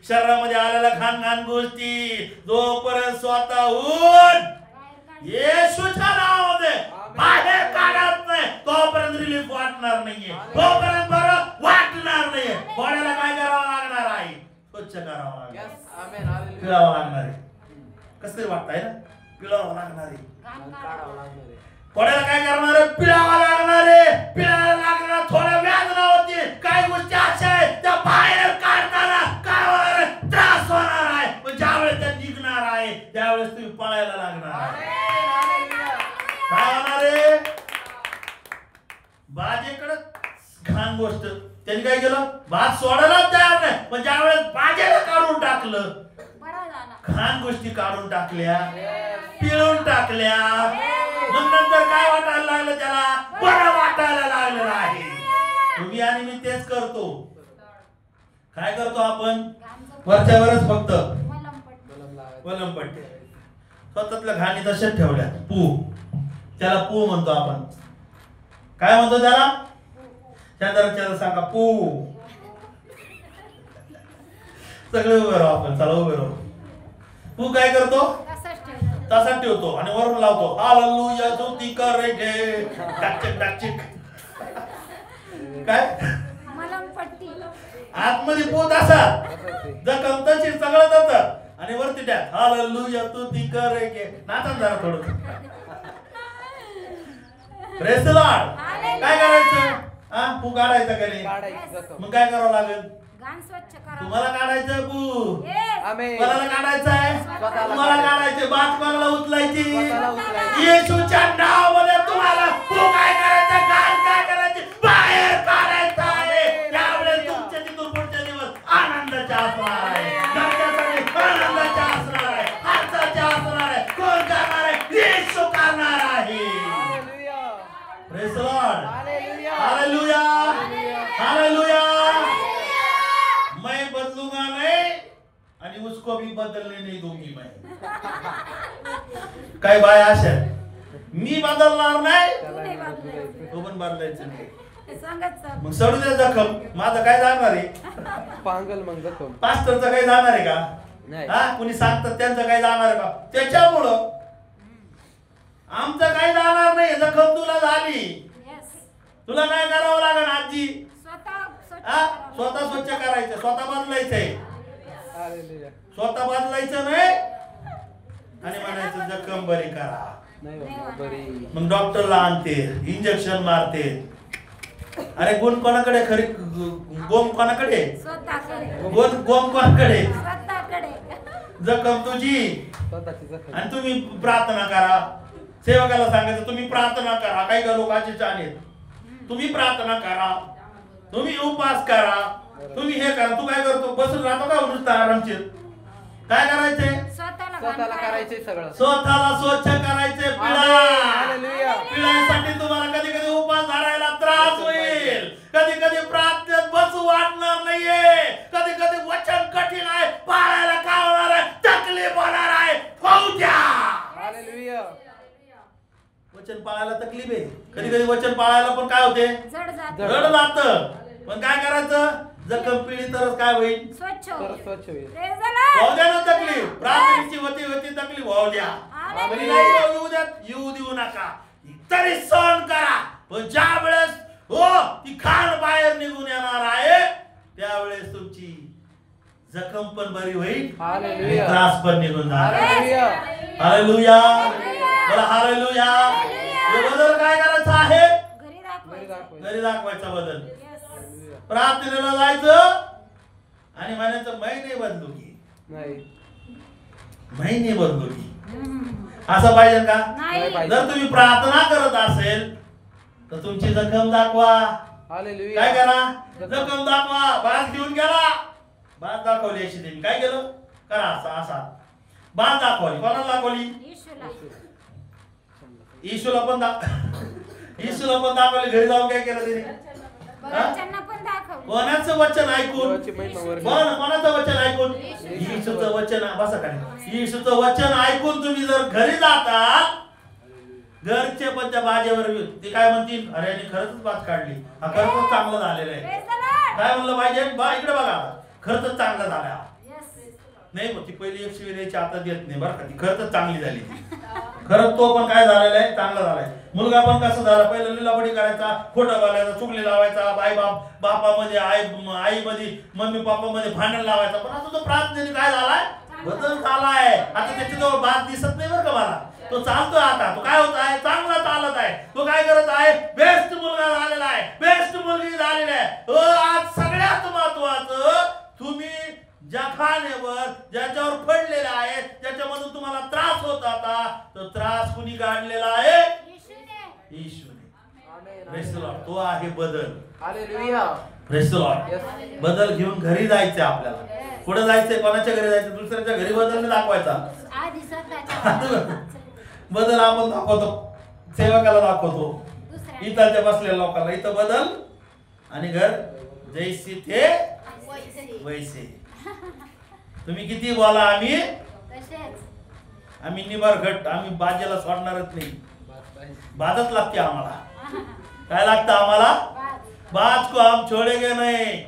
शरीरामध्ये आलेल्या खानगान गोष्टी, जोपर्यंत स्वतःहून बाहेर काढली. येशूच्या नावामध्ये बाहेर काढत नाही, तोपर्यंत रिलीफ वाटणार नाहीये, तोपर्यंत बरं वाटणार नाहीये. कोणाला काय करावं लागणार आहे? स्वच्छ करावं लागणार, Yes. आमेन. हालेलुया. पिळावं लागणार आहे. कसं तरी वाटतंय ना? पिळावं लागणार आहे. घाण काढावं काढावं. लागणार आहे. कोणाला काय करणार आहे? पिळावं लागणार आहे. पिळायला लागणार, थोड्या वेदना होती, काही गोष्टी अशा आहेत त्या बाहेर काढताना काय होणार आहे? त्रास होणार आहे. पण ज्यावेळेस त्या निघणार आहे त्यावेळेस तुम्ही पळायला लागणार आहे. आमेन. हालेलुया. काय होणार आहे? बाजेकडे घाण गोष्ट, त्यांनी काय केलं? भात सोडायला तयार नाही, पण ज्यावेळेस बाजेला काढून टाकलं, बरं झालं. घाण गोष्टी काढून टाकल्या, पिळून टाकल्या, मग नंतर काय वाटायला लागलं? त्याला बरं वाटायला लागलं. तुम्ही आणि मी तेच करतो. काय करतो आपण? वरच्यावरच फक्त वलंपट्टी स्वतःतल्या घाणी तशाच ठेवल्या. पू, त्याला पू म्हणतो आपण. काय म्हणतो त्याला? शेजारच्याला सांगा पू. सगळे उभे राहू आपण. चला उभे राहू. तू काय करतो? तसाच ठेवतो आणि वरून लावतो हालेलुया स्तुती करेंगे टाचिक टाचिक. काय आतमध्ये पोत असा जखम तशी सगळं जातं आणि वरती त्या हालेलुया स्तुती करेंगे. नाचा जरा थोडं. Praise the Lord. काय करायचं? हा, पू काढायचा का नाही? मग काय करावं लागेल? तुम्हाला काढायचं पू. कोणाला काढायचं आहे? तुम्हाला काढायचे. बात कोणाला उचलायची? येशूच्या नावामध्ये तुम्हाला पू काय करायचं? काय करायचे? बाहेर काढायचं आहे. त्यावेळेस तुमचे तिथून पुढचे दिवस आनंदाचे असणार आहे. घरच्यासाठी आनंदाचे असणार आहे. हर्षाचे असणार आहे. कोण करणार आहे? येशू करणार आहे. Praise the Lord. Hallelujah hallelujah. मैं बदलूंगा नहीं आणि उसको भी बदलने नहीं दूंगी मैं. काय बाय आशा मी बदलणार नाही, तो पण बदलायचं नाही. मग सोडू दे जखम. माझं काय जाणार आहे? पांगल मग जखम. पास्टरचं काही जाणार आहे का? नाही. हा, कुणी सांगतात त्यांचं काही जाणार आहे का? त्याच्यामुळं आमचं काही जाणार नाही. जखम तुला झाली, तुला काय करावं लागेल आजी? स्वतः स्वच्छ करायचं. स्वतः बदलायचंय. स्वतः बदलायचं नाही आणि म्हणायचं जखम बरी करा. मग डॉक्टरला आणते, इंजेक्शन मारते. अरे गुण कोणाकडे? खरी गोम कोणाकडे? गोम कोणाकडे? जखम तुझी. आणि तुम्ही प्रार्थना करा. सेवकाला सांगायचं तुम्ही प्रार्थना करा. काही का लोकांचे चालेल. तुम्ही प्रार्थना करा, तुम्ही उपवास करा, तुम्ही हे करा. तू काय करतो? बसून राहतो का नुसतं आरामशीर? काय करायचंय? स्वतःला करायचंय सगळं. स्वतःला स्वच्छ करायचे. पिढ्यांसाठी तुम्हाला कधी कधी उपवास धरायला त्रास होईल. कधी कधी प्रार्थनेत बसू वाटणार नाहीये. कधी कधी वचन कठीण आहे, पाळायला काय होणार आहे? तकलीफ होणार आहे. होऊ द्या. वचन पाळायला तकलीफ आहे. कधी कधी वचन पाळायला पण काय होते? जड जात. पण काय करायचं? जखम पिळी तरच काय होईल? स्वच्छ होईल. होऊ द्या ना तकलीफ. प्रार्थनेची होती तकलीफ होऊ द्या. येऊ देऊ नका. तरी सहन करा. पण ज्या वेळेस ती खाण बाहेर निघून येणार आहे त्यावेळेस तुमची जखम पण बरी होईल, त्रास पण निघून जाणार. हालेलुया. बोला हालेलुया. बदल काय करायचा आहे? घरी दाखवायचा बदल. प्रार्थनेला जायचं आणि म्हणायचं मैं नाही बदलू की, मैं नाही बदलू की. असं पाहिजे का? जर तुम्ही प्रार्थना करत असेल तर तुमची जखम दाखवा. काय करा? जखम दाखवा. बाज घेऊन गेला, बाज दाखवली. अशी देवी काय केलं? करा असा असा. बाज दाखवली. कोणाला दाखवली? येशूला पण दाखवली. घरी जाऊन काय केलं तिने? कोणाचं वचन ऐकून? कोणाचं वचन ऐकून? येशूचं वचन. बसा काय? येशूचं वचन ऐकून तुम्ही जर घरी जातात, घरचे पण त्या बाजेवर ते काय म्हणतील? अरे यांनी खरंच बाज काढली, हा खरंच चांगलं झालेलं आहे. काय म्हणलं पाहिजे? इकडे बघा, खरंच चांगलं झालं. नाही ती पहिली एक शिवी द्यायची, आता देत नाही बरं का. ती खरंच चांगली झाली. खरंच तो पण काय झालेला आहे? चांगला झालाय. मुलगा पण कसा झाला? पहिला लिलाबडी करायचा, खोटं बोलायचा, चुगली लावायचा, बापामध्ये आईमध्ये मम्मी पप्पामध्ये भांडण लावायचा. पण आता तो प्रार्थनेने काय झालाय? बदल झालाय. आता त्याची तो बात दिसत नाही बरं का मला. तो चालतोय आता. तो काय होत आहे? चांगला चालत आहे. तो काय करत आहे? बेस्ट मुलगा झालेला आहे, बेस्ट मुलगी झालेली आहे. आज सगळ्यात महत्वाचं, तुम्ही ज्या खाण्यावर ज्याच्यावर पडलेला आहे, ज्याच्यामधून तुम्हाला त्रास होत होता, तो त्रास कुणी काढलेला आहे? येशूने. Praise the lord. तो आहे बदल. हालेलुया. Praise the lord. बदल घेऊन घरी जायचंय आपल्याला. कुठे जायचंय? कोणाच्या घरी जायचं? दुसऱ्याच्या घरी बदल दाखवायचा. बदल आपण दाखवतो, सेवकाला दाखवतो, इथलच्या बसलेल्या लोकांना. इथं बदल आणि घर जैसे थे वैसे. तुम्ही किती बोला आम्ही निबार घट, आम्ही बाजेला सोडणारच नाही. बाजच लागते आम्हाला. काय लागतं आम्हाला? बाज को हम छोडेगे नाही.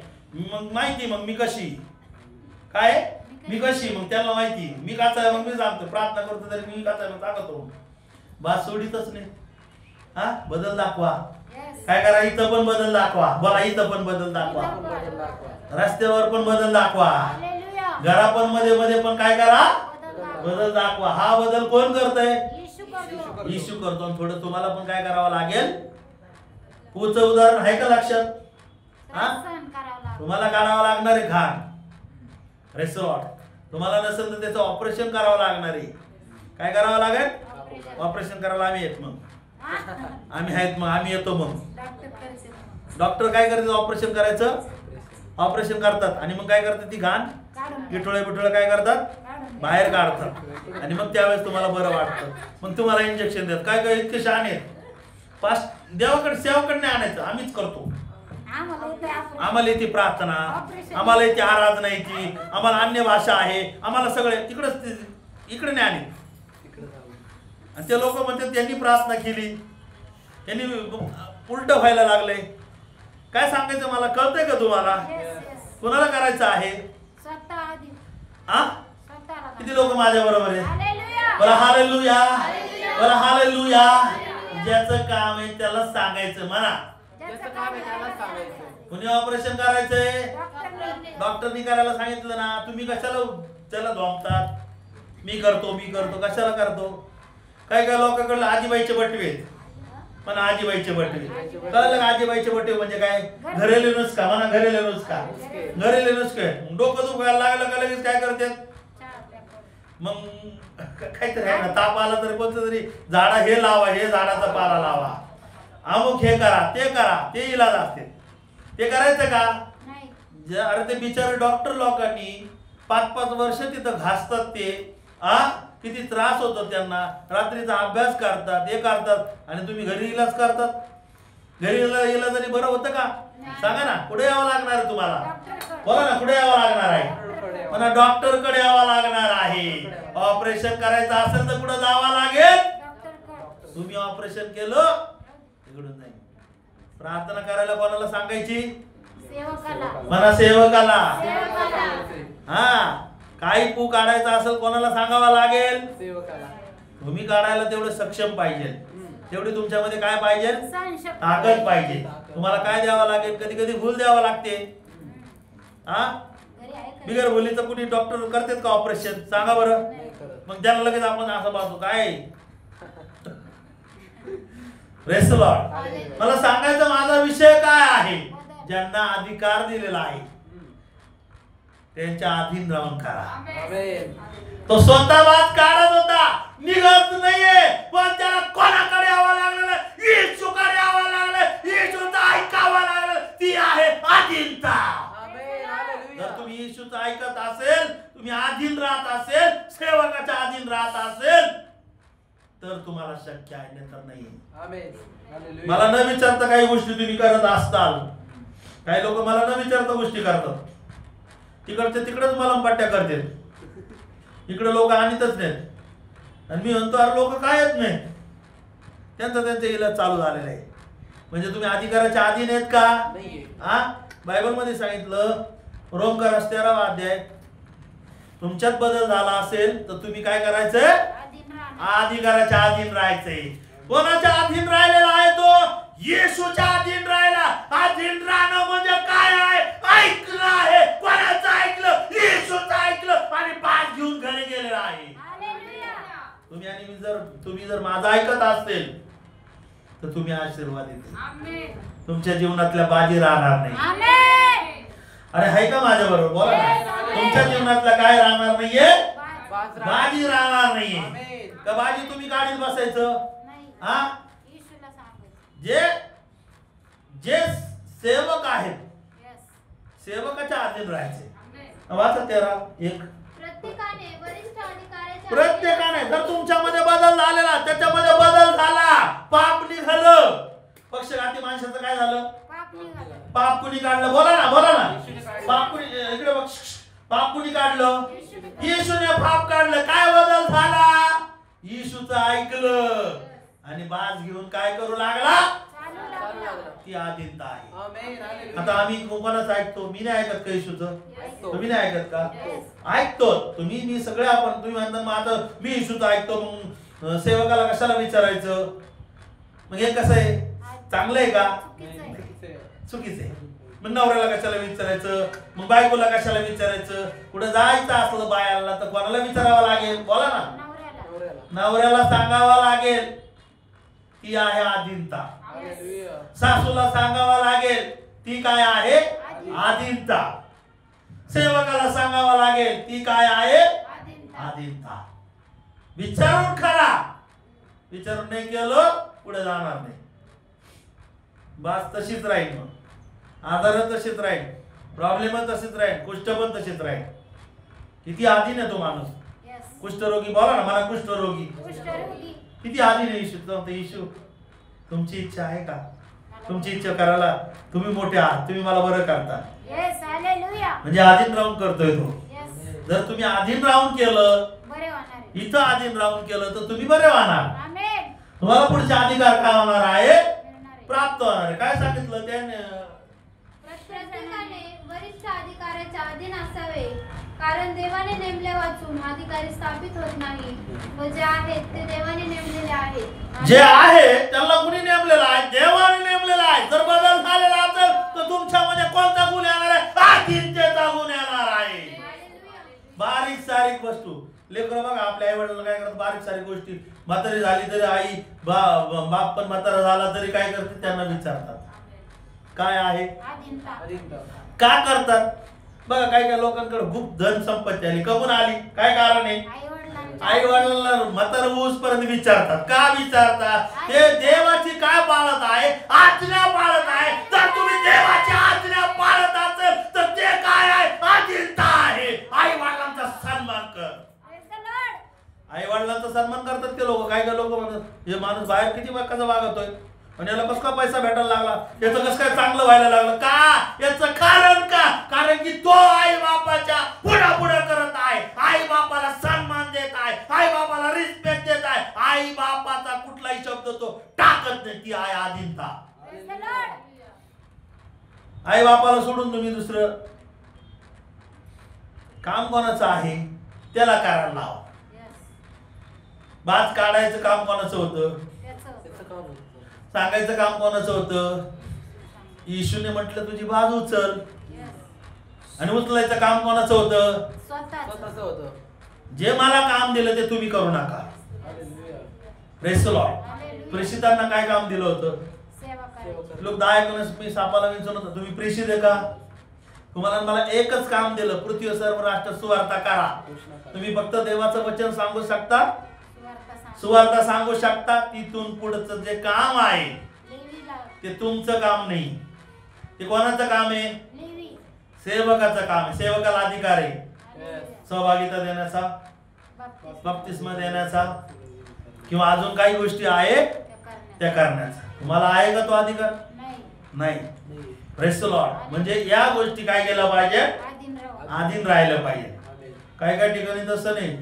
मग माहिती मग मी कशी काय मी कशी मग त्यांना माहिती मी काचा मग मी सांगतो प्रार्थना करतो तरी मी काचा मग सांगतो. बाज सोडीतच नाही. हा बदल दाखवा. काय करा इथं पण बदल दाखवा. बोला इथं पण बदल दाखवा. रस्त्यावर पण बदल दाखवा. घरापण मध्ये पण काय करा बदल दाखवा. हा बदल कोण करतय? येशू करतो. थोडं तुम्हाला पण काय करावं लागेल. पुढचं उदाहरण आहे का लक्षात? हा तुम्हाला काढावं लागणार आहे घाण. रेसॉर्ट तुम्हाला नसेल तर त्याचं ऑपरेशन करावं लागणार आहे. काय करावं लागेल? ऑपरेशन करायला आम्ही येत. मग आम्ही आहेत. मग आम्ही येतो. मग डॉक्टर काय करतात? ऑपरेशन करायचं. ऑपरेशन करतात आणि मग काय करतात? ती घाण पिठोळे काय करतात? बाहेर काढतात. आणि मग त्यावेळेस तुम्हाला बरं वाटतं. मग तुम्हाला इंजेक्शन देतात. काय काय इतके शहाणे आहेत. पाच देवाकडे सेवाकडे नाही आणायचं. आम्हीच करतो. आम्हाला येते प्रार्थना, आम्हाला येते आराधना येते, आम्हाला अन्य भाषा आहे, आम्हाला सगळे तिकडच इकडे नाही आले. आणि ते लोक म्हणतात त्यांनी प्रार्थना केली, त्यांनी उलट व्हायला लागले. काय सांगायचं मला कळतंय का तुम्हाला? कोणाला करायचं आहे? किती लोक माझ्या बरोबर आहे? बरं हालेलुया. बरं हालेलुया. ज्याचं काम आहे त्याला सांगायचं. म्हणा कुणी ऑपरेशन करायचंय? डॉक्टरनी करायला सांगितलं ना. तुम्ही कशाला त्याला झोपतात? मी करतो कशाला करतो? काय काय लोकांकडे आजीबाईचे बटवे आहेत. पण आजीबाईचे बटवे कळलं का? आजीबाईचे बटवे म्हणजे काय? घरेलू नुसका. म्हणा घरेलू नुसका. घरेलू नुसका. डोकं दुखायला लागलं का लगेच काय करतात? मग काहीतरी आहे ना. ताप आला तर कोणतं तरी झाडा हे लावा, हे झाडाचा पाला लावा, अमुक हे करा, ते इलाज असते. ते करायचं का? अरे ते बिचारे डॉक्टर लोकांनी 5-5 वर्ष तिथं घासतात. ते किती त्रास होतो त्यांना. रात्रीचा अभ्यास करतात, हे करतात आणि तुम्ही घरी इलाज करतात. घरी इलाजाने बरं होतं का? सांगा ना. कुठे यावं लागणार आहे तुम्हाला? बोला ना कुठे यावं लागणार आहे? मला डॉक्टर कडे यावं लागणार आहे. ऑपरेशन करायचं असेल तर कुठं जावं लागेल? तुम्ही ऑपरेशन केलं तिकडून नाही. प्रार्थना करायला कोणाला सांगायची? म्हणा सेवकाला. हा काही पू काढायचा असेल कोणाला सांगावा लागेल? तुम्ही काढायला तेवढे सक्षम पाहिजे. तेवढी तुमच्यामध्ये काय पाहिजे? ताकद पाहिजे. तुम्हाला काय द्यावं लागेल? कधी कधी भूल द्यावं लागते. हा बिगर भुलीचं कुणी डॉक्टर करतात का ऑपरेशन? सांगा बरं. मग त्याला लगेच आपण असं पाहतो काय? Praise the Lord. मला सांगायचं माझा विषय काय आहे? ज्यांना अधिकार दिलेला आहे त्यांच्या अधीन राहून करा. तो स्वतः वाद काढत होता, निघत नाहीये, पण त्याला कोणाकडे यावं लागलं? येशूकडे यावं लागलं. येशूचं ऐकावं लागलं. ती आहे अधीनता. जर तुम्ही येशूचं ऐकत असेल, तुम्ही अधीन राहत असेल, सेवकाच्या अधीन राहत असेल तर तुम्हाला शक्य आहे, नाहीतर नाही. मला न विचारता काही गोष्टी तुम्ही करत असताल. काही लोक मला न विचारता गोष्टी करतात. तिकडचे तिकडेच मलमपट्ट्या करतात. इकडे लोक आणतच नाहीत. आणि मी म्हणतो अरे लोक काय येत नाही. त्यांचा इलाज चालू झालेला आहे. म्हणजे तुम्ही अधिकाराच्या अधीन आहेत का? हा बायबल मध्ये सांगितलं रोमकर 13वा अध्याय. तुमच्यात बदल झाला असेल तर तुम्ही काय करायचंय? अधिकाराच्या अधीन राहायचंय. कोणाच्या अधीन राहिलेला आहे तो? येशूच्या अधीन राहिला. अधीन राहणं म्हणजे काय आहे? ऐकलं आहे. कोणाचं ऐकलं? येशूचं ऐकलं आणि पाठ घेऊन घरी गेलेला आहे. तुम्ही आणि तुम्ही जर माझं ऐकत असेल तर तुम्ही आशीर्वाद येते. तुमच्या जीवनातल्या बाजी राहणार नाही. अरे आहे का माझ्या बरोबर? बोला ना. तुमच्या जीवनातला काय राहणार नाहीये? बाजी राहणार नाहीये. का बाजी तुम्ही गाडीत बसायचं? हा जे सेवक आहेत सेवकाच्या अधीन राहायचे. वाचा 13:1. प्रत्येकाने जर तुमच्यामध्ये बदल झालेला, त्याच्यामध्ये बदल झाला, पाप निघालं. पक्षघाती माणसाचं काय झालं? पाप कुणी काढलं? बोला ना, बोला ना. पाप कुणी, इकडे बघ. पाप कुणी काढलं? येशूने पाप काढलं. काय बदल झाला? येशूचं ऐकलं आणि बाज घेऊन काय करू लागला? ती आधीनता आहे. आता आम्ही कोणाच ऐकतो? मी नाही ऐकत का येशूचं? तुम्ही नाही ऐकत का? ऐकतो तुम्ही, मी सगळे आपण. तुम्ही म्हणता मग आता मी येशूचं ऐकतो, मग सेवकाला कशाला विचारायचं? मग हे कसं आहे? चांगलं आहे का? चुकीचं आहे. मग नवऱ्याला कशाला विचारायचं? मग बायकोला कशाला विचारायचं? कुठं जायचं असलं बायाला तर कोणाला विचारावं लागेल? बोला ना. नवऱ्याला सांगावं लागेल. ती आहे आधीनता. सासूला सांगावं लागेल. ती काय आहे? आधीनता. सेवकाला सांगावं लागेल. ती काय आहे? आधीनता. विचारून करा. विचारून नाही केलं पुढे जाणार नाही. बास तशीच राहील. मग आजार तशीच राहील, प्रॉब्लेम तशीच राहील, कुष्ठ पण तशीच राहील. किती आधीन आहे तो माणूस. कुष्ठरोगी. बोला ना मला. कुष्ठरोगी किती आधीन आहे येशू. येशू तुमची इच्छा आहे का? तुमची इच्छा करायला तुम्ही मोठे आहात, तुम्ही मला बरं करता. म्हणजे आधीन राहून करतोय तो. जर तुम्ही आधीन राहून केलं, इथं आधीन राहून केलं तर तुम्ही बरे होणार. तुम्हाला पुढचे अधिकार काय होणार आहे? प्राप्त होणार आहे. काय सांगितलं त्याने? प्रत्येकाने वरिष्ठ अधिकाऱ्याच्या अधीन असावे, कारण देवाने नेमले वाचून अधिकारी स्थापित होत नाही, व जे आहेत ते देवाने नेमलेले आहेत. जे आहे त्याला कुणी नेमलेलं आहे? देवाने नेमलेलं आहे. जर बदल झालेला असेल तर तुमच्यामध्ये कोणता गुण येणार आहे? आधीनतेचा गुण येणार आहे. बारीक सारीक वस्तू. लेकरं बघा आपल्या आई वडिलांना काय करतात? बारीक सारीक गोष्टी. म्हातारी झाली तरी आई, बाप पण म्हातारा झाला तरी काय करते? त्यांना विचारतात काय आहे. का करतात? बघा काही काही लोकांकडे खूप धन संपत्ती आली. कमून आली? काय कारण आहे? आई वडिलांना म्हातारा होऊस पर्यंत विचारतात. का विचारतात? ते देवाची काय पाळत आहे? आज्ञा पाळत आहे. जर तुम्ही देवाची आज्ञा पाळत असेल तर ते काय आहे? आधीनता आहे. आई वडिलांचा सन्मान कर. आई वडिलांचा सन्मान करतात ते लोक. काही काही लोक म्हणतात हे माणूस बाहेर किती कसा वागतोय आणि याला कस का पैसा भेटायला लागला, याचं कसं काय चांगलं व्हायला लागलं. का? याचं कारण का? कारण की तो आई बापाच्या पुढे करत आहे. आई बापाला सन्मान देत आहे. आई बापाला रिस्पेक्ट देत आहे. आई बापाचा कुठलाही शब्द तो टाकत नाही. ती आहे आधीनता. आई बापाला सोडून तुम्ही दुसरं काम कोणाचं आहे त्याला करायला लावा. बाज काढायचं काम कोणाचं होतं? सांगायचं काम कोणाचं होतं? येशूने म्हटलं तुझी बाज उचल. आणि उचलायचं काम कोणाचं होतं? स्वतःचं होतं. जे मला काम दिलं ते तुम्ही करू नका. Praise the Lord. प्रेषितांना काय काम दिलं होतं? लोक 10-11 मी सापाला विचारत होतो तुम्ही प्रेषित आहे का? तुम्हाला मला एकच काम दिलं, पृथ्वी सर्व राष्ट्र सुवार्ता करा. तुम्ही फक्त देवाचं वचन सांगू शकता, सुवार्ता सांगू शकता. तिथून पुढचं जे काम आहे ते तुमचं काम नाही. ते कोणाचं काम आहे? सेवकाचं काम आहे. सेवकाला अधिकार आहे सहभागिता देण्याचा, बप्तिस्मा देण्याचा किंवा अजून काही गोष्टी आहेत त्या करण्याचा. तुम्हाला आहे का तो अधिकार? नाही. Praise the Lord. म्हणजे या गोष्टी काय केल्या पाहिजे? आधीन राहिलं पाहिजे. काही काही ठिकाणी तसं नाही.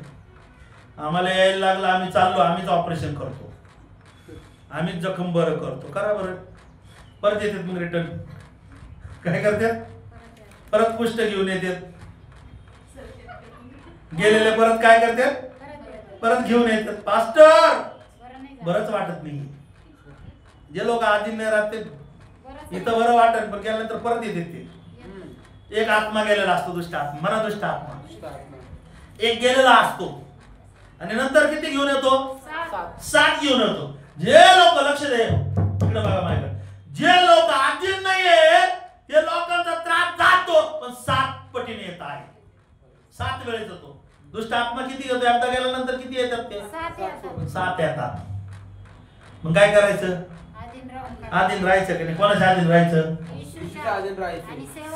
आम्हाला यायला लागलं, आम्ही चाललो, आम्हीच ऑपरेशन करतो, आम्हीच जखम बरं करतो. करा बरं. परत येतात मग रिटर्न. काय करतात? परत कुष्ठ घेऊन येतात. गेलेले परत काय करतात? परत घेऊन येतात. पास्टर बरंच वाटत नाही. जे लोक आधीन नाही राहते इथं बरं वाटत, पण गेल्यानंतर परत येतात ते. एक आत्मा गेलेला असतो, दुष्ट आत्मा, मना दुष्ट आत्मा एक गेलेला असतो. आणि नंतर किती घेऊन येतो? 7 घेऊन येतो. जे लोक, लक्ष दे इकडे बघा माझ्याकडे, जे लोक आधीन नाहीये ते लोकांचा त्रास जातो, पण 7 पटीने येत आहे. 7 वेळेस येतो. दुष्ट आत्मा किती येतो? एकदा गेल्यानंतर किती येतात ते? 7 येतात. मग काय करायचं? आधीन राहायचं की नाही? कोणाच्या आधीन राहायचं?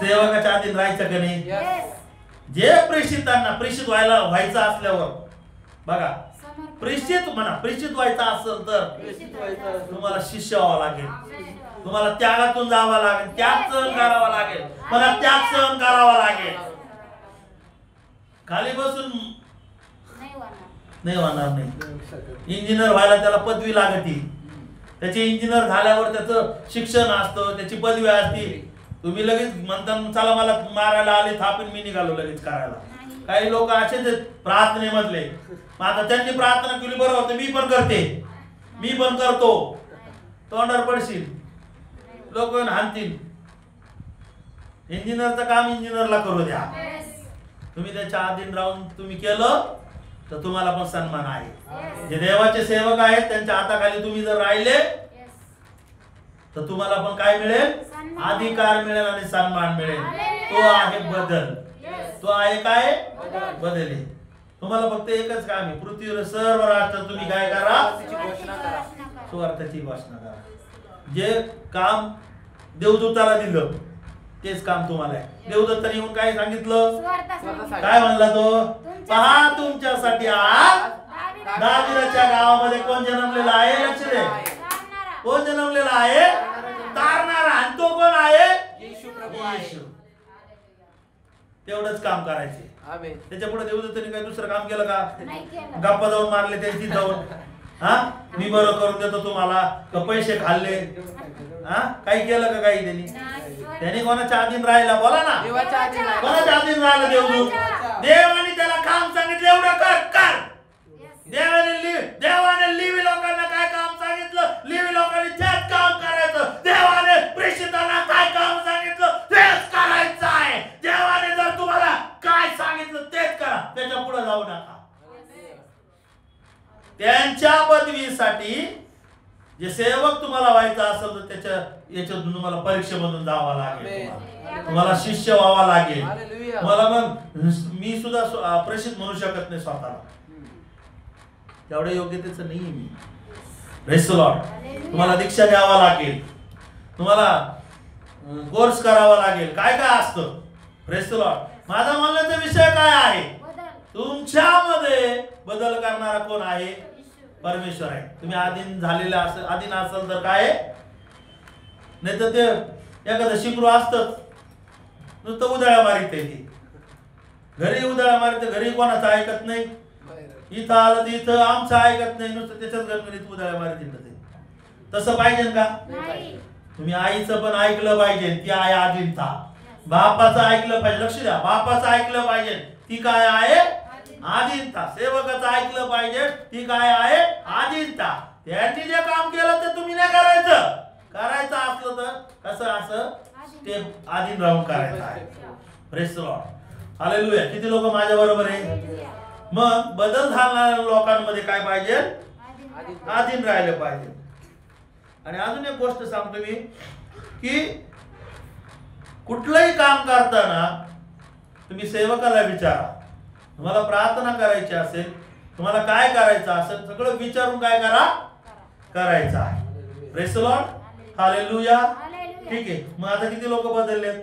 सेवकाच्या आधीन राहायचं की नाही? जे प्रेषितांना प्रेषित व्हायचं असल्यावर बघा, प्रेषित म्हणा, प्रेषित व्हायचं असेल तर तुम्हाला शिष्य व्हावं लागेल. तुम्हाला त्यागातून जावं लागेल, त्याग सहन करावा लागेल, मला त्याग सहन करावा लागेल. खाली बसून नाही होणार नाही. इंजिनियर व्हायला त्याला पदवी लागते, त्याचे इंजिनियर झाल्यावर त्याचं शिक्षण असतं, त्याची पदवी असते. तुम्ही लगेच म्हणता चला मला मारायला आले थापून मी निघालो लगेच करायला. काही लोक असेच प्रार्थनेमधले, आता त्यांनी प्रार्थना केली बरोबर होतं, मी पण करते, मी पण करतो, तोंडावर पडशील, लोक हाणतील. इंजिनियरचं काम इंजिनियरला करू द्या. तुम्ही त्याच्या अधीन राहून तुम्ही केलं तर तुम्हाला पण सन्मान आहे. जे देवाचे सेवक आहेत त्यांच्या हाताखाली तुम्ही जर राहिले तर तुम्हाला पण काय मिळेल? अधिकार मिळेल आणि सन्मान मिळेल. तो आहे बदल. तो आहे काय? बदल. तुम्हाला फक्त एकच काम आहे, पृथ्वीवर सर्व राष्ट्र तुम्ही काय करा? सुवार्ताची घोषणा करा. जे काम देवदूताला दिलं तेच काम तुम्हाला आहे. देवदत्ताने येऊन काय सांगितलं? काय म्हणला तो? पहा तुमच्यासाठी आज दाविदाच्या गावामध्ये कोण जन्मलेला आहे? लक्ष दे, कोण जन्मलेला आहे? तारणारा. आणि तो कोण आहे? येशू. तेवढंच काम करायचे. त्याच्या पुढे देवदत्ताने काही दुसरं काम केलं का? गप्पा जाऊन मारले त्यांची जाऊन, हा मी बरं करून देतो तुम्हाला, का पैसे खाल्ले, हा काही केलं का? काही त्यांनी कोणाच्या अधीन राहिला? बोला ना, कोणाच्या अधीन राहिला? देवदूत. देवाने त्याला काम सांगितलं एवढं कर कर. देवाने लिवी लोकांना काय काम सांगितलं? लिवी लोकांनी तेच काम करायचं. देवाने प्रेषितांना काय काम सांगितलं? तेच करायचं आहे. देवाने जर तुम्हाला काय सांगितलं तेच करा, त्याच्या पुढे जाऊ नका. त्यांच्या पदवीसाठी जे सेवक तुम्हाला व्हायचं असेल तर त्याच्या याच्यातून तुम्हाला परीक्षेमधून जावं लागेल, तुम्हाला शिष्य व्हावा लागेल. मला मग मी सुद्धा प्रेषित म्हणू शकत नाही स्वतःला, तेवढ्या योग्यतेचं नाहीये मी. Praise the Lord. तुम्हाला दीक्षा घ्यावा लागेल, तुम्हाला कोर्स करावा लागेल, काय काय असतं. Praise the Lord. माझा म्हणण्याचा विषय काय आहे? तुमच्यामध्ये बदल करणारा कोण आहे? परमेश्वर आहे. तुम्ही अधीन झालेले असेल, अधीन असेल तर काय? नाही तर ते एखादं शिकरू असतच नुसतं उधळ्या मारित आहे. ती घरी उधळ्या मारित, घरी कोणाचं ऐकत नाही, इथं आलं तर इथं आमचं ऐकत नाही, नुसतं त्याच्याच गणगणित उधळ्या मारित येत. तसं पाहिजे का? तुम्ही आईचं पण ऐकलं पाहिजे, ती आहे अधीनता. बापाचं ऐकलं पाहिजे, लक्ष द्या, बापाचं ऐकलं पाहिजे, ती काय आहे? अधीनता. सेवकाचं ऐकलं पाहिजे, ती काय आहे? अधीनता. त्यांनी जे काम केलं ते तुम्ही नाही करायचं. करायचं असलं तर कसं असं ते अधीन राहून करायचं आहे. Praise the Lord. हालेलुया. किती लोक माझ्या बरोबर आहे? मग बदल झालेल्या लोकांमध्ये काय पाहिजे? अधीन राहिले पाहिजे. आणि अजून एक गोष्ट सांगतो मी की कुठलंही काम करताना तुम्ही सेवकाला विचारा. तुम्हाला प्रार्थना करायची असेल, तुम्हाला काय करायचं असेल, सगळं विचारून काय करा? करायचं आहे. Praise the Lord. हालेलुया. ठीक आहे. मग आता किती लोक बदललेत?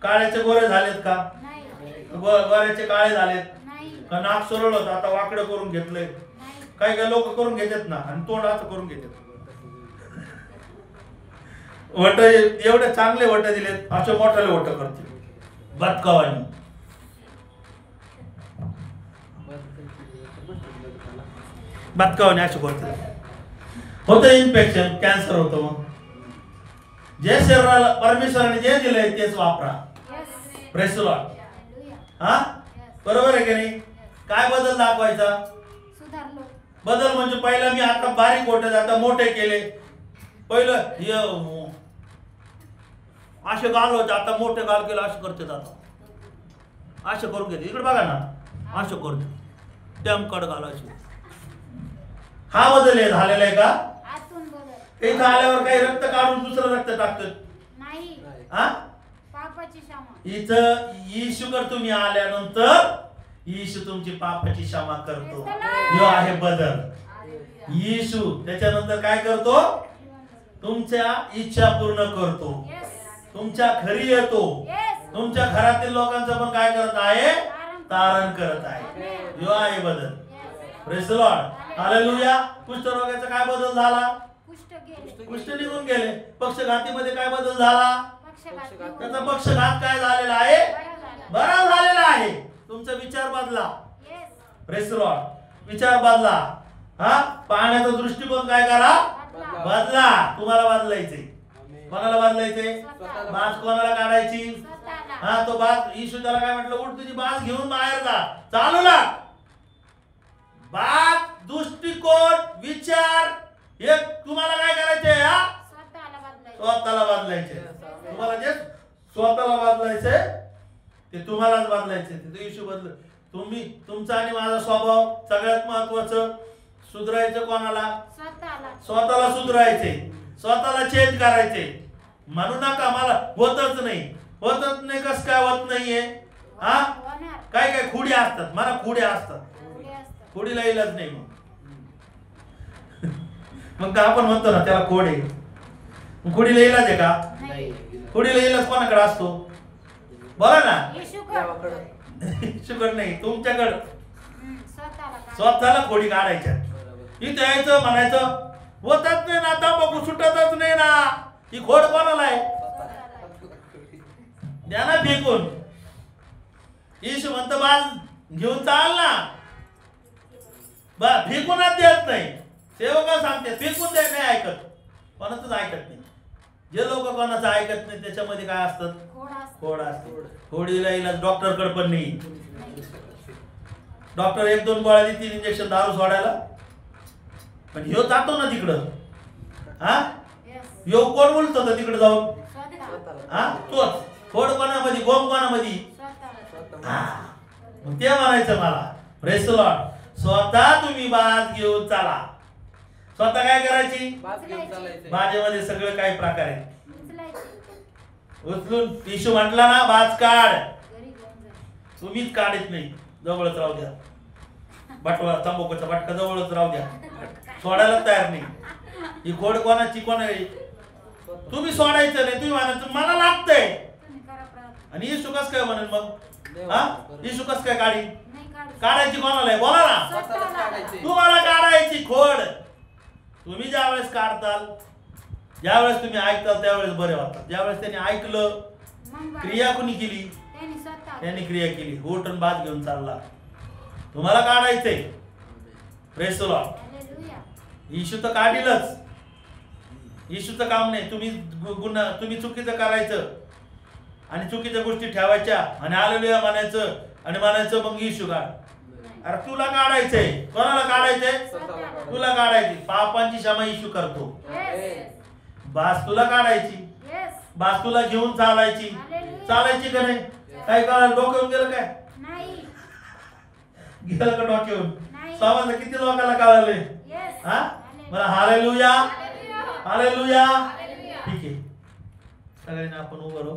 काळ्याचे गोरे झालेत का? गोऱ्याचे काळे झालेत का? नाक सरळ होतं आता वाकडं करून घेतलंय. काही काही लोक करून घेतात ना, आणि तोंड असं करून घेतात. वट एवढे चांगले वट दिलेत, असे मोठाले वट करतील बदकावानी. बदकावानी असे करतात. होतं इन्फेक्शन, कॅन्सर होतं. मग जे शरीराला परमेश्वराने जे दिलंय तेच वापरा. Praise the Lord. हा बरोबर आहे की नाही? काय बदल दाखवायचा? बदल म्हणजे पहिला मी आता बारीक होते, आता मोठे केले. पहिलं असे गाल होते, आता मोठे गाल केले, असे करते. आता असे करून घेते. इकडे बघा ना, असे करते, टेमकड घालायचे. हा बदल आहे झालेला आहे का? इथं आल्यावर काही रक्त काढून दुसरं रक्त टाकतं हा? इथं येशूकडे तुम्ही आल्यानंतर येशू तुमची पापाची क्षमा करतो. हे आहे बदल. येशू त्याच्यानंतर काय करतो? तुमच्या इच्छा पूर्ण करतो, तुमच्या घरी येतो, तुमच्या घरातील लोकांचं पण काय करत आहे? तारण करत आहे. हे आहे बदल. Praise the Lord. हालेलुया. कुष्ठरोगाचा काय बदल झाला? कुष्ठ निघून गेले. पक्षघातीमध्ये काय बदल झाला? त्याचा पक्षघात काय झालेला आहे? बरा झालेला आहे. तुमचा विचार बदला. Praise the Lord. विचार बदला. हा, पाहण्याचा दृष्टिकोन काय करा? बदला. तुम्हाला बदलायचे. कोणाला बदलायचे? बाज कोणाला काढायची? हा, तो बाज येशू त्याला काय म्हटलं? उठ, तुझी बाज घेऊन बाहेर जा, चालू लाग. बाज, दृष्टिकोन, विचार हे तुम्हाला काय करायचे? हा, स्वतःला बदलायचे. तुम्हाला जे स्वतःला बदलायचे ते तुम्हालाच बदलायचे. ते येशू बदल. तुम्ही तुमचा आणि माझा स्वभाव सगळ्यात महत्वाचं. सुधारायचं कोणाला? स्वतःला सुधारायचे. स्वतःला चेंज करायचे. म्हणू नका मला होतच नाही. होतच नाही. कस काय होत नाहीये? हा, काय काय खुडी असतात. मला खुड्या असतात. खुडीला इलाज नाही. मग आपण म्हणतो ना त्याला खोड आहे. खुडीला इलाज आहे का? खुडीला इलाज कोणाकडे असतो? बोला ना. शुगर नाही, तुमच्याकडं. स्वतःला खोडी काढायच्या. इथे यायचं, म्हणायचं होतच नाही ना, आता बघू सुटतच नाही ना. ही खोड कोणाला आहे? द्या ना फेकून. येशू म्हणतो बाज घेऊन चाल ना. फेकूनच देत नाही. सेवक सांगते फेकून द्या. नाही ऐकत. कोणाचंच ऐकत नाही. जे लोक कोणाचं ऐकत नाही त्याच्यामध्ये काय असतात? खोड असते. खोडीला इलाज डॉक्टरकडे पण नाही. डॉक्टर 1-2 गोळ्या देतील इंजेक्शन दारू सोडायला. पण ह्यो जातो ना तिकडं. हा, ह्यो कोण बोलतो तर तिकडे जाऊन? हा, तोच. खोड कोणामध्ये? गोम कोणामध्ये? मग ते म्हणायचं मला. Praise the Lord. स्वतः तुम्ही बाज घेऊन चाला. स्वतः काय करायची? बाजेमध्ये सगळं काही प्रकार आहे. उचलून येशू म्हटला ना बाज काढ. तुम्हीच काढत नाही. जवळच राहू द्या. बटवा तंबाखूचा बटका जवळच राहू द्या. सोडायला तयार नाही. ही खोड कोणाची? कोण आहे? तुम्ही सोडायचं नाही. तुम्ही म्हणायचं मला लागतंय. आणि येशू कस काय म्हणेल मग? हा, येशू कस काय काढी? काढायची कोणाला आहे? बोला ना. तुम्हाला काढायची खोड. तुम्ही ज्यावेळेस काढताल, ज्यावेळेस तुम्ही ऐकताल त्यावेळेस बरे होतात. ज्यावेळेस त्यांनी ऐकलं, क्रिया कोणी केली? त्यांनी क्रिया केली. उठून बाज घेऊन चालला. तुम्हाला काढायचंय. Praise the Lord. येशू तर काढीलच. येशूचं काम नाही. तुम्ही चुकीचं करायचं आणि चुकीच्या गोष्टी ठेवायच्या आणि हालेलुया म्हणायचं आणि म्हणायचं मग येशू काढ. अरे तुला काढायचंय. कोणाला काढायचंय? तुला काढायची. पापांची क्षमा येशू करतो. बास तुला काढायची. बास तुला घेऊन चालायची. चालायची का नाही? काय कळालं? डोक्यावरून गेलं काय? गेलं का डोक्यावरून? समजलं? किती लोकांना कळालंय? हा, मला हालेलुया, हालेलुया. ठीक आहे, सगळ्यांना आपण उभं राहू.